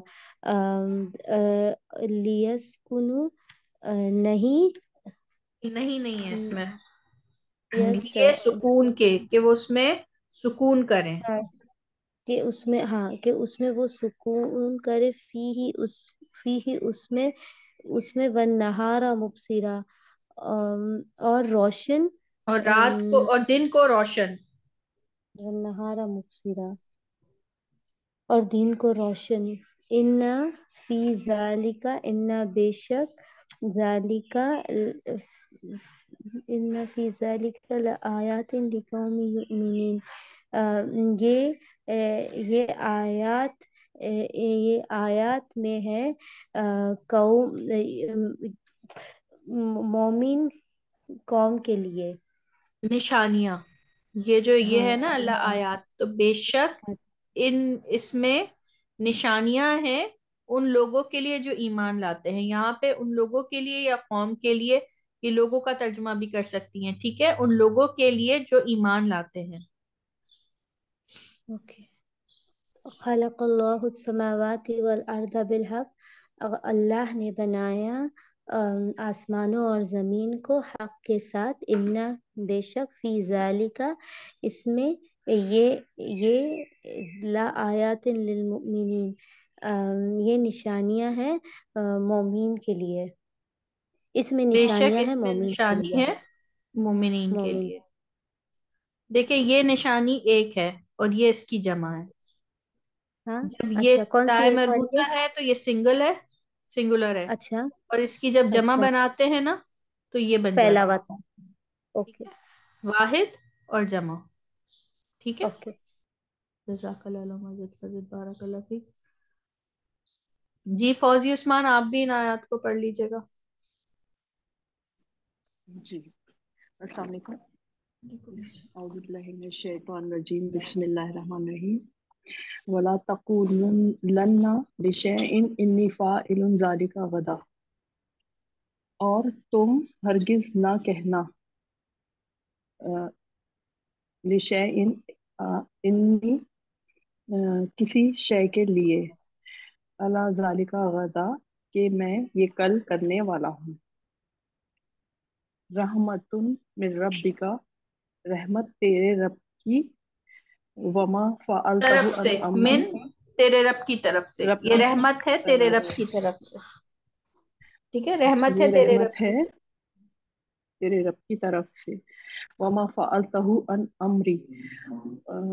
لیسکنوا نہیں، نہیں نہیں ہے اس میں، یس یہ سکون کے کہ وہ اس میں سکون کریں. کہ اس میں، ہاں کہ اس میں وہ سکون کرے، فی ہی اس، فی ہی اس میں والنہار مبصرا، اور روشن، اور رات کو اور دن کو روشن. والنہار مبصرا اور دن کو روشن. انا فی ذالک، انا بے شک، ذالک ان فی ذالک لآیات لقوم یؤمنین، یہ آیات، یہ آیات میں ہے قوم، مومن قوم کے لیے. نشانیاں، یہ جو یہ ہاں ہے نا اللہ آیات، تو بے شک ان اس میں نشانیاں ہیں ان لوگوں کے لیے جو ایمان لاتے ہیں. یہاں پہ ان لوگوں کے لیے یا قوم کے لیے، یہ لوگوں کا ترجمہ بھی کر سکتی ہیں. ٹھیک ہے، ان لوگوں کے لیے جو ایمان لاتے ہیں. اوکے. خلق اللہ السماوات والارض بالحق، اللہ نے بنایا آسمانوں اور زمین کو حق کے ساتھ. انا بے شک فی ذالک اس میں، یہ لا آیات للمؤمنین یہ نشانیاں ہیں مومین کے لیے. اس میں بے شک نشانیاں ہیں اس میں مومین کے نشانی لیے. ہے مومنین کے مومن. لیے. دیکھیں یہ نشانی ایک ہے اور یہ اس کی جمع ہے. ہاں جب یہ اچھا، کون سی تائے ایک والی ہے؟ مربوطہ ہے تو یہ سنگل ہے، سنگولر ہے. اچھا اور اس کی جب جمع اچھا، بناتے ہیں نا تو یہ بن پہلا جاتا والا. ہے. ٹھیک اوکے ہے، واحد اور جمع. ٹھیک ہے. اوکے. جزاک اللہ خیر، مزید فضید بارک اللہ فیک. جی فوزی عثمان، آپ بھی ان آیات کو پڑھ لیجیے گا. جی السلام علیکم. اعوذ باللہ من الشیطان الرجیم، بسم اللہ الرحمن الرحیم. ولا تقولن لشیء انی فاعل ذلک غدا، اور تم ہرگز نہ کہنا لشیء انی کسی شے کے لیے، اللہ ذالک غدا کہ میں یہ کل کرنے والا ہوں. رحمت من ربک، رحمت تیرے رب کی. وما فعلتہ طرف عن سے، امری، من تیرے رب کی طرف سے. رب یہ کی رحمت ہے تیرے رب کی طرف سے. ٹھیک ہے، اچھا رحمت ہے یہ تیرے رب رحمت کی ہے سے. تیرے رب کی طرف سے. وما فعلتہ عن امری، اور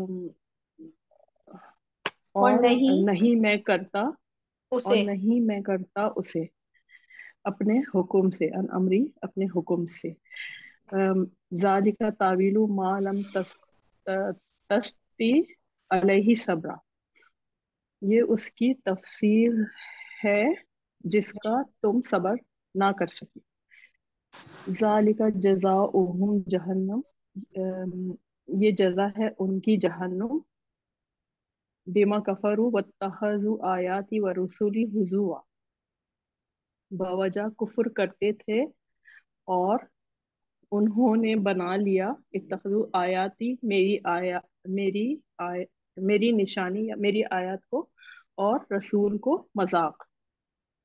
اور نہیں نہیں میں کرتا، اور اسے. نہیں میں کرتا اسے اپنے حکم سے. ان امری اپنے حکم سے. ذالک تعویل ما لم تسطع علیہ صبرا، یہ اس کی تفسیر ہے جس کا تم صبر نہ کر سکی. ذالک جزاؤہم جہنم، یہ جزا ہے ان کی جہنم. بما کفروا واتخذوا آیاتی ورسولی ہزوا، بوجہ کفر کرتے تھے اور انہوں نے بنا لیا. اتخذوا آیاتی میری میری نشانی یا میری آیات کو، اور رسول کو مذاق.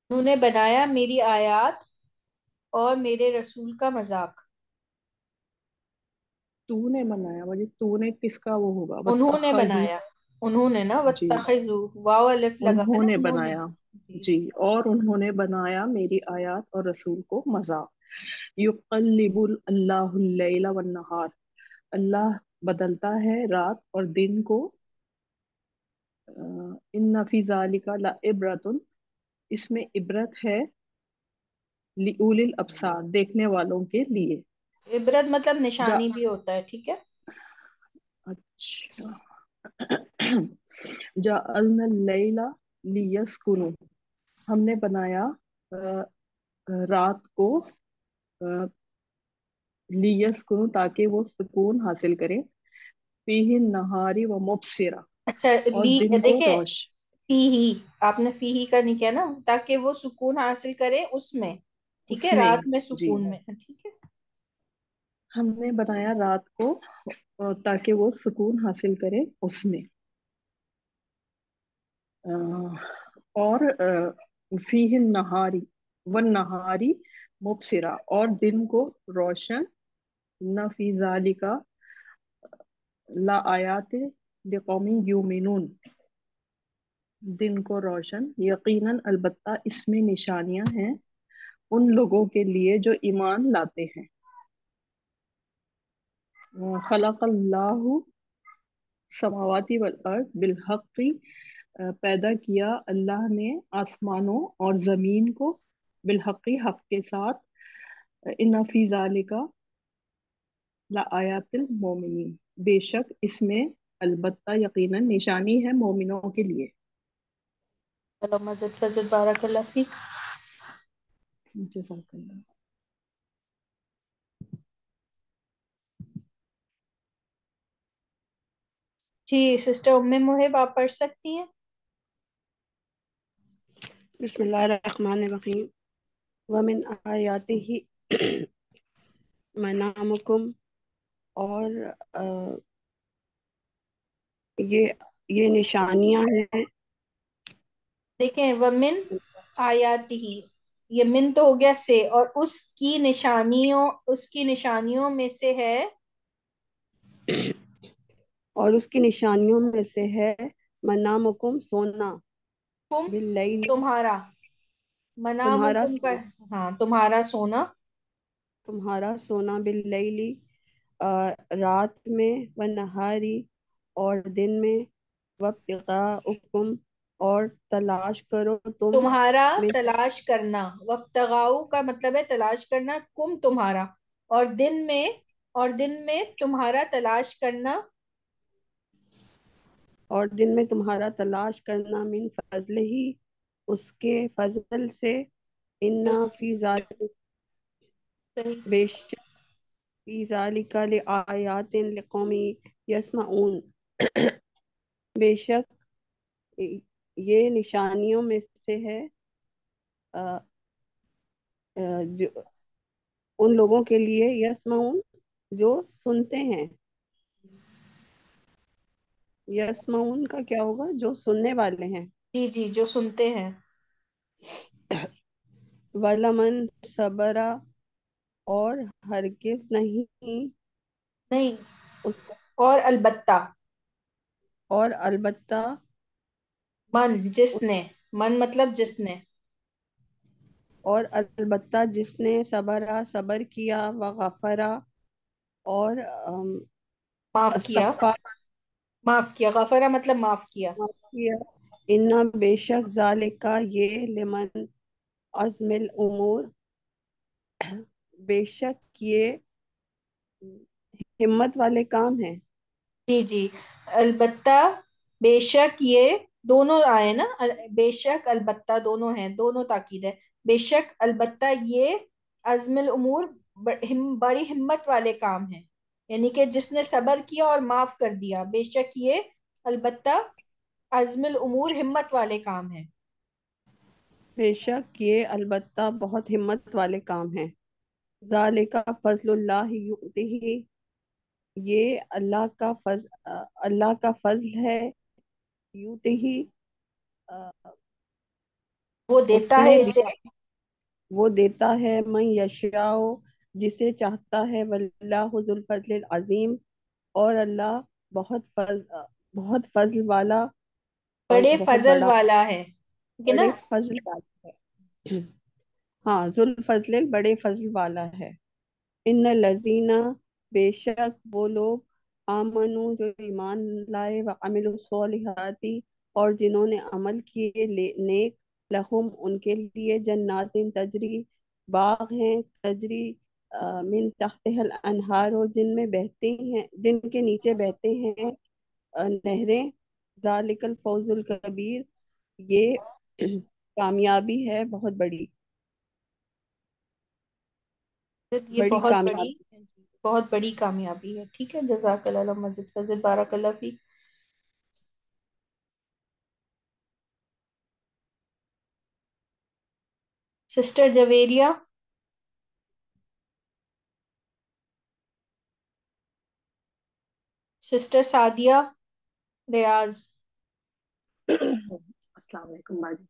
انہوں نے بنایا میری آیات اور میرے رسول کا مذاق. تو نے بنایا، وجہ تو نے کس کا وہ ہوگا؟ انہوں نے واتخذوا، بنایا، انہوں نے نا، جی واتخذوا واو الف لگا ہے انہوں نا، نے انہوں نے. بنایا. جی. جی اور انہوں نے بنایا میری آیات اور رسول کو مذاق. یقلب اللہ اللیل والنہار، اللہ بدلتا ہے رات اور دن کو. ان فی ذالک لعبرۃ، اس میں عبرت ہے. لأولی الابصار، دیکھنے والوں کے لیے. عبرت مطلب جا نشانی بھی ہوتا ہے. ٹھیک ہے. اچھا. جعلنا اللیل لیسکنوا، ہم نے بنایا رات کو لیسکنوا تاکہ وہ سکون حاصل کریں. فیہ النہاری و مبصرہ، اچھا اور لی دن کو دیکھیں، روش. فی ہی، آپ نے فی ہی کا نہیں کیا نا، تاکہ وہ سکون حاصل کرے اس میں. ٹھیک اس ہے، میں رات میں جی سکون میں. ٹھیک ہے. ہم نے بنایا رات کو تاکہ وہ سکون حاصل کرے اس میں. اور فیہ النہاری والنہاری مبصرہ، اور دن کو روشن. نہ فی ذالک لآیات لقوم یؤمنون، دن کو روشن، یقیناً البتہ اس میں نشانیاں ہیں ان لوگوں کے لیے جو ایمان لاتے ہیں. خلق اللہ سماواتی والارض بالحق، پیدا کیا اللہ نے آسمانوں اور زمین کو بالحق، حق کے ساتھ. ان فی ذالک لآیات المومنین، بے شک اس میں البتہ یقیناً نشانی ہے مومنوں کے لیے. چلو مزید فضید بارک اللہ فیک. جزاک اللہ. جی سسٹر ام محب، آپ پڑھ سکتی ہیں. بسم اللہ الرحمن الرحیم ومن آیاتہ منامکم، اور یہ نشانیاں ہیں. دیکھیں ومن آیات ہی، یہ من تو ہو گیا سے، اور اس کی نشانیوں میں سے ہے اور اس کی نشانیوں میں سے ہے منامکم، سونا، کم باللیل، تمہارا، منام تمہارا کم کا، سونا، ہاں تمہارا سونا، تمہارا سونا، باللیل، رات میں، ونہاری، اور دن میں، وابتغاءکم، اور تلاش کرو تم، تمہارا من تلاش کرنا، وابتغاؤ کا مطلب ہے تلاش کرنا، کم تمہارا، اور دن میں تمہارا تلاش کرنا، اور دن میں تمہارا تلاش کرنا، من فضل ہی، اس کے فضل سے، انا اس فی ذالک، صحیح، بے شک، فی ذالک لآیات لقوم یسمعون، بے شک یہ نشانیوں میں سے ہے آ، جو ان لوگوں کے لیے، یسمعون، جو سنتے ہیں. یسمعون کا کیا ہوگا؟ جو سننے والے ہیں. جی جی جو سنتے ہیں، وَلَمَن صبر، اور ہرگز نہیں نہیں، اس، اور البتہ، اور البتہ جس نے، من مطلب جس نے، اور البتہ جس نے صبر کیا، وغفرا، اور استغفار معاف کیا، غفرہ مطلب معاف کیا، کیا، انا بے شک ذالک یہ، لمن عزم الامور، بے شک یہ ہمت والے کام ہیں. جی جی البتہ، بے شک یہ دونوں آئے نا، بے شک البتہ دونوں ہیں، دونوں تاکید ہے. بے شک البتہ یہ عزم الامور، بڑی ہمت والے کام ہیں، یعنی کہ جس نے صبر کیا اور معاف کر دیا، بے شک یہ البتہ عزم الامور ہمت والے کام ہیں. بے شک یہ البتہ بہت ہمت والے کام ہیں. ذالک فضل اللہ یؤتیہ، یہ اللہ کا فضل ہے، یؤتیہ، وہ اس دیتا نے ہے اسے، وہ دیتا ہے، من یشاء، جسے چاہتا ہے، واللہ ذو الفضل العظیم، اور اللہ بہت فضل والا اور بڑے بہت فضل بڑا، والا ہے، ٹھیک ہے نا. بڑے فضل والا ہے. ہاں، ذو الفضل، بڑے فضل والا ہے. ان الذین، بے شک وہ لوگ، آمنو، جو ایمان لائے، وعملوا الصالحات، اور جنہوں نے عمل کیے نیک، لہم ان کے لیے، جنات تجری، باغ ہیں، تجری من تحتها الانہار، جن میں بہتے ہیں، جن کے نیچے بہتے ہیں نہریں. ذالک الفوز الکبیر، یہ کامیابی ہے بہت بڑی، یہ بڑی کامیابی. بہت بڑی کامیابی ہے. ٹھیک ہے، جزاک اللہ مزید فضل، بارک اللہ فیک. Sister Javeria, sister Sadia, Riaz. السلام علیکم باجی.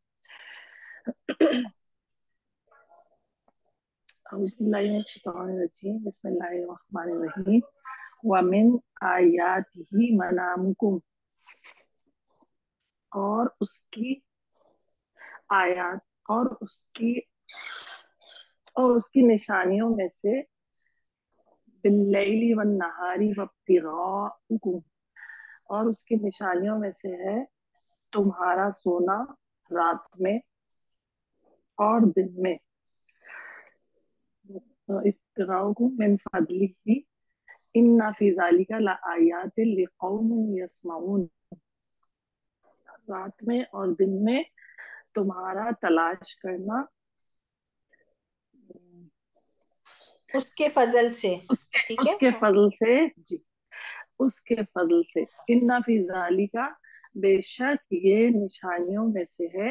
اعوذ باللہ من الشیطان الرجیم، بسم اللہ الرحمن الرحیم. ومن آیاتہ منامکم، اور اس کی آیات، اور اس کی نشانیوں میں سے، باللیل والنہار وابتغاءکم، اور اس کی نشانیوں میں سے ہے تمہارا سونا رات میں اور دن میں، ابتغاءکم من فضلہ، ان فی ذالک لآیات لقوم یسمعون، رات میں اور دن میں تمہارا تلاش کرنا اس کے فضل سے، ٹھیک ہے. اس کے فضل سے، جی، اس کے فضل سے، ان فی ذالک، بے شک یہ نشانیوں میں سے ہے،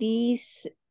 30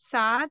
7,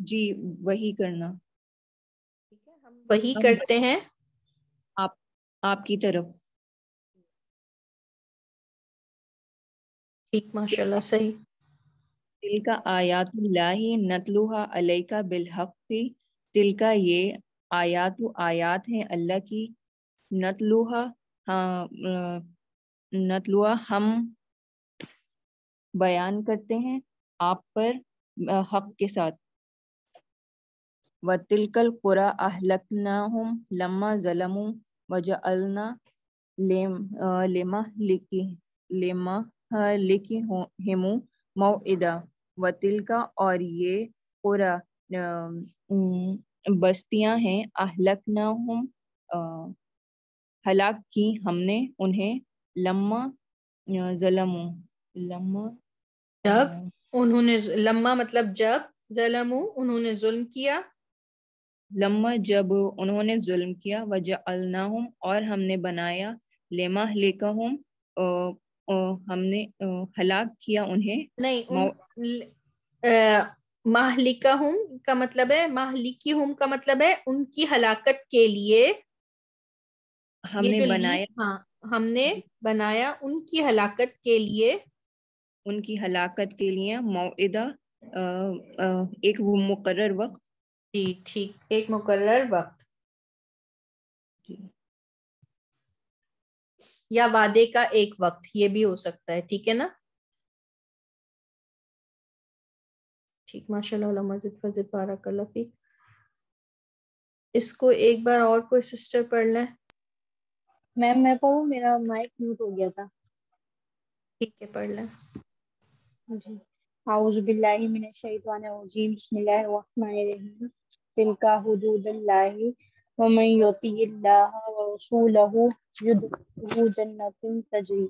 جی وہی کرنا، ہم وہی ہم کرتے ہیں آپ کی طرف. ٹھیک، ماشاء اللہ صحیح. تلک آیات اللہ نتلوہا علیکا بالحق، تلک یہ آیات ہیں اللہ کی، نتلوہا نتلوہا ہم بیان کرتے ہیں آپ پر حق کے ساتھ. وَتِلْكَ الْقُرَىٰ أَهْلَكْنَاهُمْ لَمَّا ظَلَمُوا وَجَعَلْنَا لِمَهْلِكِهِمْ مَوْعِدًا. وَتِلْكَ اور یہ قُرَىٰ بستیاں ہیں، أَهْلَكْنَاهُمْ ہلاک کی ہم نے انہیں، لما ظلموا جب انہوں نے، لما مطلب جب، ظلموا انہوں نے ظلم کیا، لما جب انہوں نے ظلم کیا، وجعلناہم اور ہم نے بنایا، لمہلکہم ہم نے ہلاک کیا انہیں، نہیں مہلکہم کا مطلب ہے، مہلکہم کا مطلب ہے ان کی ہلاکت کے لیے. ہم یہ نے جو بنایا، ہاں ہم نے بنایا ان کی ہلاکت کے لیے، ان کی ہلاکت کے لیے موعدہ ایک مقرر وقت. جی ٹھیک، ایک مقرر وقت یا وعدے کا ایک وقت، یہ بھی ہو سکتا ہے. ٹھیک ہے نا؟ ٹھیک، ماشاء اللہ، علامہ مجد فضل بارک اللہ فیک. اس کو ایک بار اور کوئی سسٹر پڑھ لیں. میم میں پڑھوں، میرا مائک میوٹ ہو گیا تھا. ٹھیک ہے، پڑھ لیں. جی، اعوذ باللہ من الشیطان الرجیم، بسم اللہ الرحمن الرحیم. تلک حدود اللہ ومن یطع اللہ ورسولہ یدخلہ جنات تجری.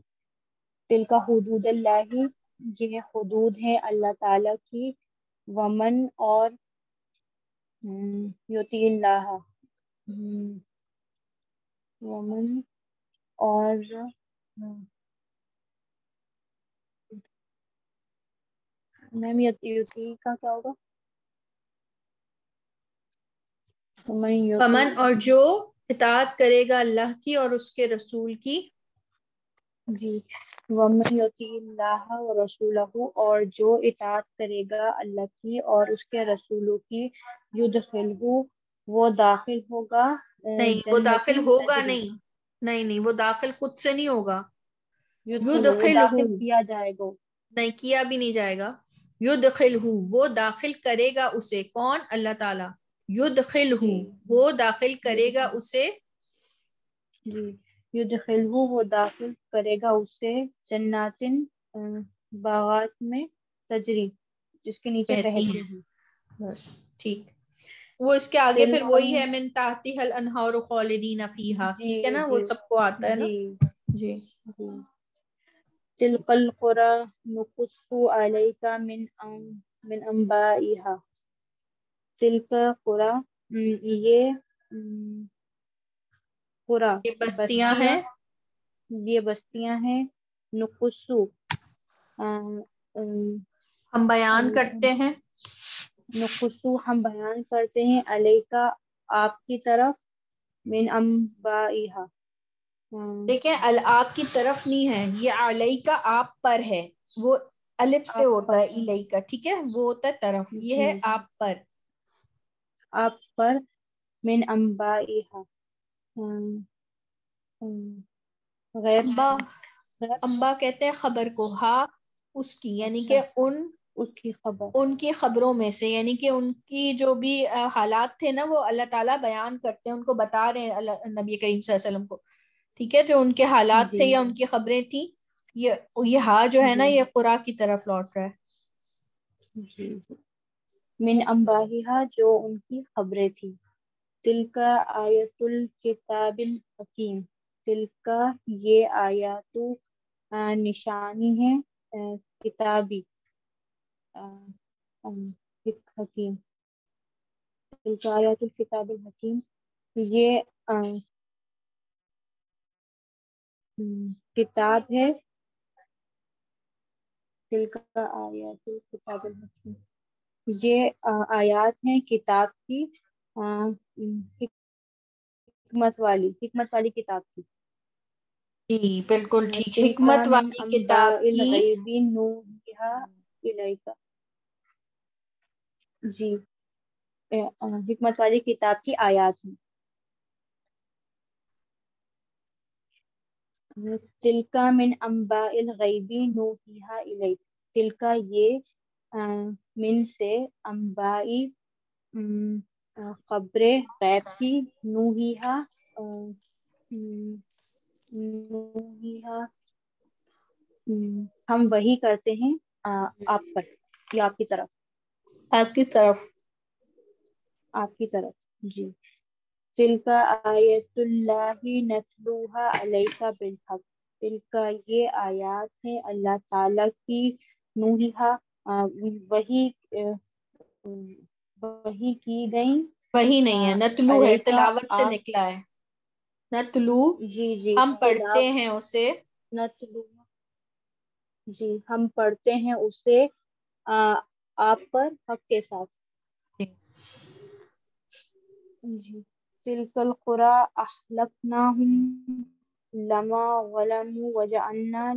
تلک حدود اللہ، یہ حدود ہیں اللہ تعالیٰ کی، ومن اور یطع اللہ، ومن اور میم یطیع کا کیا ہوگا؟ فمن اور جو اطاعت کرے گا اللہ کی اور اس کے رسول کی. جی، وَمَن يُطِعِ اللَّهَ وَرَسُولَهُ اور جو اطاعت کرے گا اللہ کی اور اس کے رسولوں کی، يُدْخِلْهُ وہ داخل ہوگا نہیں، وہ داخل جنت ہوگا تجری. نہیں، وہ داخل خود سے نہیں ہوگا. يُدْخِلْهُ وہ داخل کیا جائے گا. نہیں، کیا بھی نہیں جائے گا. يُدْخِلْهُ وہ داخل کرے گا اسے، کون؟ اللہ تعالیٰ. يُدْخِلْهُ وہ داخل کرے گا اسے، جی، يُدْخِلْهُ وہ داخل کرے گا اسے جنات باغات میں، تجری جس کے نیچے بہتی بہتی ہیں. ہیں. بس ٹھیک. وہ اس کے آگے پھر وہی ہے، من تحتها الانہار خالدین فیہا. ٹھیک ہے نا؟ وہ سب کو آتا ہے نا. جی. تلک القری نقص علیک من انبائها. تلک قری یہ قری یہ بستیاں ہیں، یہ بستیاں ہیں، نقصو ہم بیان کرتے ہیں، نقصو ہم بیان کرتے ہیں، علیکا آپ کی طرف، من انبائها. دیکھیں آپ کی طرف نہیں ہے، یہ علیکا آپ پر ہے. وہ الف سے ہوتا ہے الیکا، ٹھیک ہے؟ وہ ہوتا ہے طرف، یہ ہے آپ پر. آپ پر، من انبائها غیر انبا کہتے ہیں خبر کو، ہا اس کی، یعنی کہ اس کی خبر، ان کی خبروں میں سے، یعنی کہ ان کی جو بھی حالات تھے نا، وہ اللہ تعالیٰ بیان کرتے ہیں، ان کو بتا رہے ہیں نبی کریم صلی اللہ علیہ وسلم کو. ٹھیک ہے؟ جو ان کے حالات تھے یا ان کی خبریں تھیں، یہ ہا جو ہے نا، یہ قرآ کی طرف لوٹ رہا ہے. من انبائها جو ان کی خبریں تھیں. تلک آیت الکتاب الحکیم. تلک یہ آیات نشانی ہے کتابی حکیم. تلک آیات الکتاب الحکیم یہ کتاب ہے. تلک آیات الکتاب الحکیم یہ آیات ہیں کتاب کی، حکمت والی کتاب کی۔ جی بالکل ٹھیک، تلک حکمت من والی کتاب انباء کی۔ الغیب نوحیہا الیک۔ جی حکمت والی کتاب کی آیات ہیں۔ تلکا من انباء الغیب نوحیہا الیک، تلکا یہ من سے انبائی خبر غیب کی، نوحیہا ہم وحی کرتے ہیں آپ پر، یا آپ کی طرف، آپ کی طرف جی۔ تلکا آیت اللہ نتلوہا علیکا بالحق، تلکا یہ آیات ہیں اللہ تعالیٰ کی، نوحیہا وحی کی گئی، وہی نہیں ہے، نتلو ہے، علیکا تلاوت سے آپ، نکلا ہے، نتلو جی ہم پڑھتے ہیں اسے، نتلو جی ہم پڑھتے ہیں اسے آپ پر حق کے ساتھ۔ جی تلک القری اہلکناہم لما ظلموا وجعلنا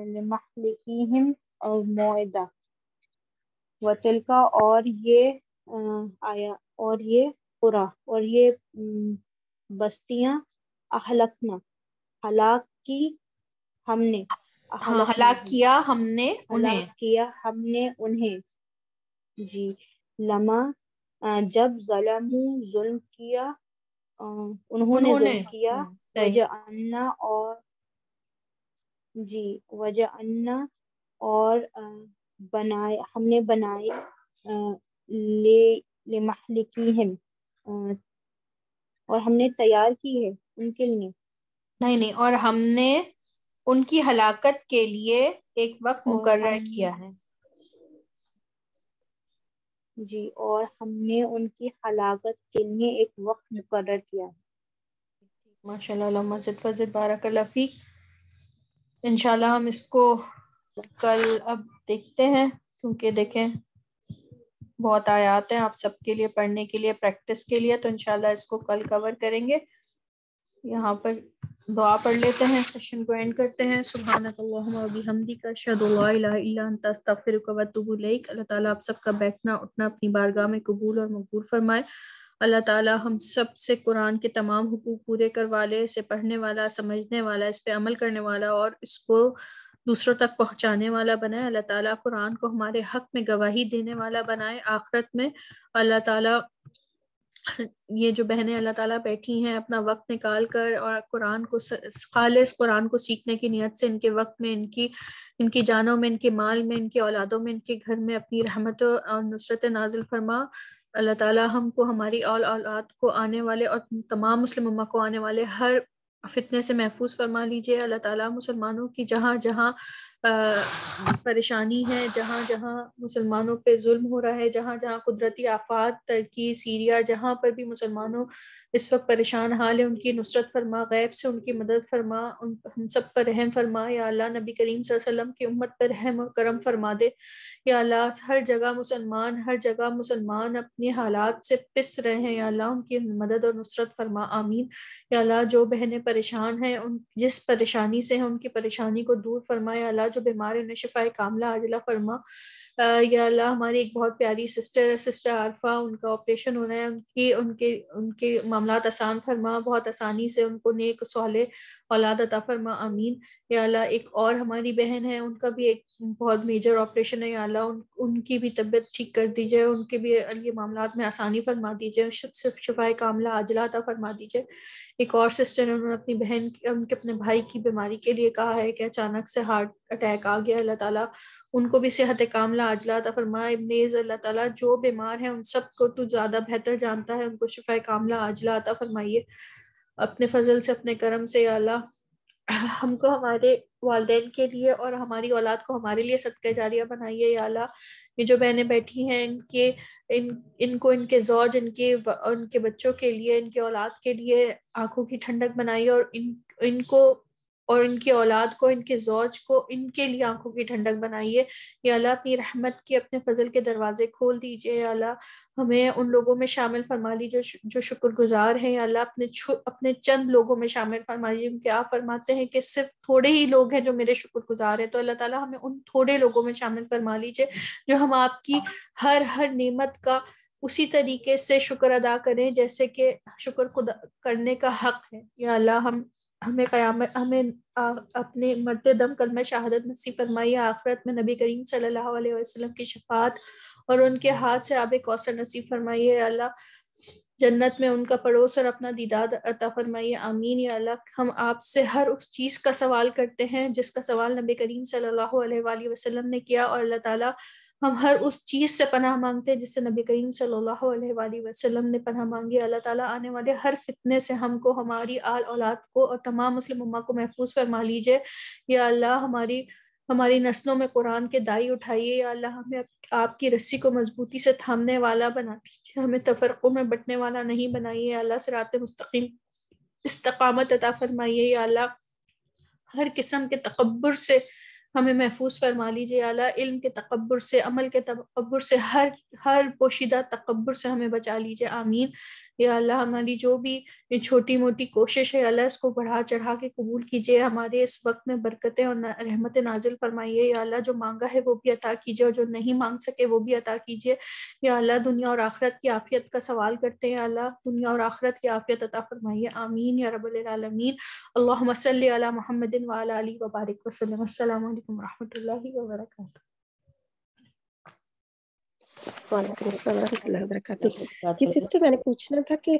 لمہلکیہم موعدا، وتلکا اور یہ قری اور یہ بستیاں، اہلکنا ہلاک کی ہم نے، ہاں ہلاک کیا ہم نے انہیں، ہلاک کیا ہم نے انہیں، جی لما جب ظلم کیا انہوں نے ظلم کیا، صحیح، وجعلنا اور جی وجعلنا اور بنائے ہم نے بنائے لمہلکیہم اور ہم نے تیار کی ہے ان کے لیے، نہیں اور ہم نے ان کی ہلاکت کے لیے ایک وقت اور مقرر ہم کیا ہے۔ جی اور ہم نے ان کی ہلاکت کے لیے ایک وقت مقرر کیا ہے۔ ماشاء اللہ، اللہم زد وزد، بارک اللہ فیک۔ انشاءاللہ ہم اس کو کل اب دیکھتے ہیں، کیونکہ دیکھیں بہت آیات ہیں آپ سب کے لیے پڑھنے کے لیے، پریکٹس کے لیے، تو انشاءاللہ اس کو کل کور کریں گے۔ یہاں پر دعا پڑھ لیتے ہیں، سیشن کو اینڈ کرتے ہیں۔ سبحانک اللہم و بحمدک، اشہد ان لا الہ الا انت، استغفرک و اتوب الیک۔ اللہ تعالیٰ آپ سب کا بیٹھنا اٹھنا اپنی بارگاہ میں قبول اور مقبول فرمائے۔ اللہ تعالیٰ ہم سب سے قرآن کے تمام حقوق پورے کروا لے، اسے پڑھنے والا، سمجھنے والا، اس پہ عمل کرنے والا اور اس کو دوسروں تک پہنچانے والا بنائے۔ اللہ تعالیٰ قرآن کو ہمارے حق میں گواہی دینے والا بنائے آخرت میں۔ اللہ تعالیٰ یہ جو بہنیں اللہ تعالیٰ بیٹھی ہیں اپنا وقت نکال کر اور قرآن کو خالص قرآن کو سیکھنے کی نیت سے، ان کے وقت میں، ان کی جانوں میں، ان کے مال میں، ان کی اولادوں میں، ان کے گھر میں اپنی رحمت اور نصرت نازل فرما۔ اللہ تعالیٰ ہم کو، ہماری اولاد کو، آنے والے اور تمام مسلم امہ کو آنے والے ہر فتنے سے محفوظ فرما لیجئے۔ اللہ تعالیٰ مسلمانوں کی جہاں جہاں پریشانی ہے، جہاں جہاں مسلمانوں پہ ظلم ہو رہا ہے، جہاں جہاں قدرتی آفات، ترکی، سیریا، جہاں پر بھی مسلمانوں اس وقت پریشان حال ہے، ان کی نصرت فرما، غیب سے ان کی مدد فرما، ہم سب پر رحم فرما۔ یا اللہ نبی کریم صلی اللہ علیہ وسلم کی امت پر رحم اور کرم فرما دے۔ یا اللہ ہر جگہ مسلمان اپنے حالات سے پس رہے ہیں، یا اللہ ان کی مدد اور نصرت فرما، آمین۔ یا اللہ جو بہنیں پریشان ہیں، جس پریشانی سے ہیں ان کی پریشانی کو دور فرما۔ یا اللہ جو بیمار ہیں انہیں شفاء کاملہ عاجلہ فرما۔ یا اللہ ہماری ایک بہت پیاری سسٹر ہے، سسٹر عارفہ، ان کا آپریشن ہونا ہے، ان کے معاملات آسان فرما، بہت آسانی سے ان کو نیک صالح اولاد عطا فرما، آمین۔ یا اللہ ایک اور ہماری بہن ہے، ان کا بھی ایک بہت میجر آپریشن ہے، یا اللہ ان کی بھی طبیعت ٹھیک کر دیجئے، ان کے بھی یہ معاملات میں آسانی فرما دیجئے، شفاء کاملہ عاجلہ عطا فرما دیجئے۔ ایک اور سسٹر نے، انہوں نے اپنی بہن ان کے اپنے بھائی کی بیماری کے لیے کہا ہے کہ اچانک سے ہارٹ اٹیک آ گیا، اللہ تعالیٰ ان کو بھی صحت کاملہ عاجلہ عطا فرمائے۔ نیز اللہ تعالیٰ جو بیمار ہیں ان سب کو تو زیادہ بہتر جانتا ہے، ان کو شفاء کاملہ عاجلہ عطا فرمائیے اپنے فضل سے، اپنے کرم سے۔ یا اللہ ہم کو ہمارے والدین کے لیے اور ہماری اولاد کو ہمارے لیے صدقہ جاریہ بنائیے۔ یا اللہ یہ جو بہنیں بیٹھی ہیں ان کو، ان کے زوج، ان کے بچوں کے لیے، ان کے اولاد کے لیے آنکھوں کی ٹھنڈک بنائیے، اور ان کو اور ان کی اولاد کو، ان کے زوج کو، ان کے لیے آنکھوں کی ٹھنڈک بنائیے یا اللہ، اپنی رحمت کے اپنے فضل کے دروازے کھول دیجیے یا اللہ، ہمیں ان لوگوں میں شامل فرما لیجیے جو شکر گزار ہیں یا اللہ، اپنے چند لوگوں میں شامل فرما لیجیے، کیونکہ آپ فرماتے ہیں کہ صرف تھوڑے ہی لوگ ہیں جو میرے شکر گزار ہیں، تو اللہ تعالیٰ ہمیں ان تھوڑے لوگوں میں شامل فرما لیجیے جو ہم آپ کی ہر نعمت کا اسی طریقے سے شکر ادا کریں جیسے کہ شکر کرنے کا حق ہے یا اللہ، ہمیں قیامت، ہمیں اپنے مرتے دم کلمہ شہادت نصیب فرمائیے، آخرت میں نبی کریم صلی اللہ علیہ وسلم کی شفاعت اور ان کے ہاتھ سے آب کوثر نصیب فرمائیے یا اللہ، جنت میں ان کا پڑوس اور اپنا دیدار عطا فرمائیے، آمین یا اللہ۔ ہم آپ سے ہر اس چیز کا سوال کرتے ہیں جس کا سوال نبی کریم صلی اللہ علیہ وآلہ وسلم نے کیا، اور اللہ تعالیٰ ہم ہر اس چیز سے پناہ مانگتے ہیں جس سے نبی کریم صلی اللہ علیہ وآلہ وسلم نے پناہ مانگی۔ اللہ تعالیٰ آنے والے ہر فتنے سے ہم کو، ہماری آل اولاد کو اور تمام مسلم امہ کو محفوظ فرما لیجئے یا اللہ، ہماری نسلوں میں قرآن کے دائی اٹھائیے یا اللہ، ہمیں آپ کی رسی کو مضبوطی سے تھامنے والا بنا دیجیے، ہمیں تفرقوں میں بٹنے والا نہیں بنائیے یا اللہ، صراط مستقیم استقامت عطا فرمائیے یا اللہ، ہر قسم کے تکبر سے ہمیں محفوظ فرما لیجیے یا اللہ، علم کے تکبر سے، عمل کے تکبر سے، ہر پوشیدہ تکبر سے ہمیں بچا لیجیے، آمین یا اللہ۔ ہماری جو بھی چھوٹی موٹی کوشش ہے اللہ، اس کو بڑھا چڑھا کے قبول کیجیے، ہمارے اس وقت میں برکتیں اور رحمت نازل فرمائیے یا اللہ، جو مانگا ہے وہ بھی عطا کیجیے اور جو نہیں مانگ سکے وہ بھی عطا کیجیے یا اللہ، دنیا اور آخرت کی عافیت کا سوال کرتے ہیں یا اللہ، دنیا اور آخرت کی عافیت عطا فرمائیے، آمین یا رب العالمین۔ اللہم صلی علی محمد وعلی آلہ وبارک وسلم۔ السلام علیکم ورحمۃ اللہ وبرکاتہ۔ وعلیکم السلام ورحمۃ اللہ وبرکاتہ۔ جی سسٹر، میں نے پوچھنا تھا کہ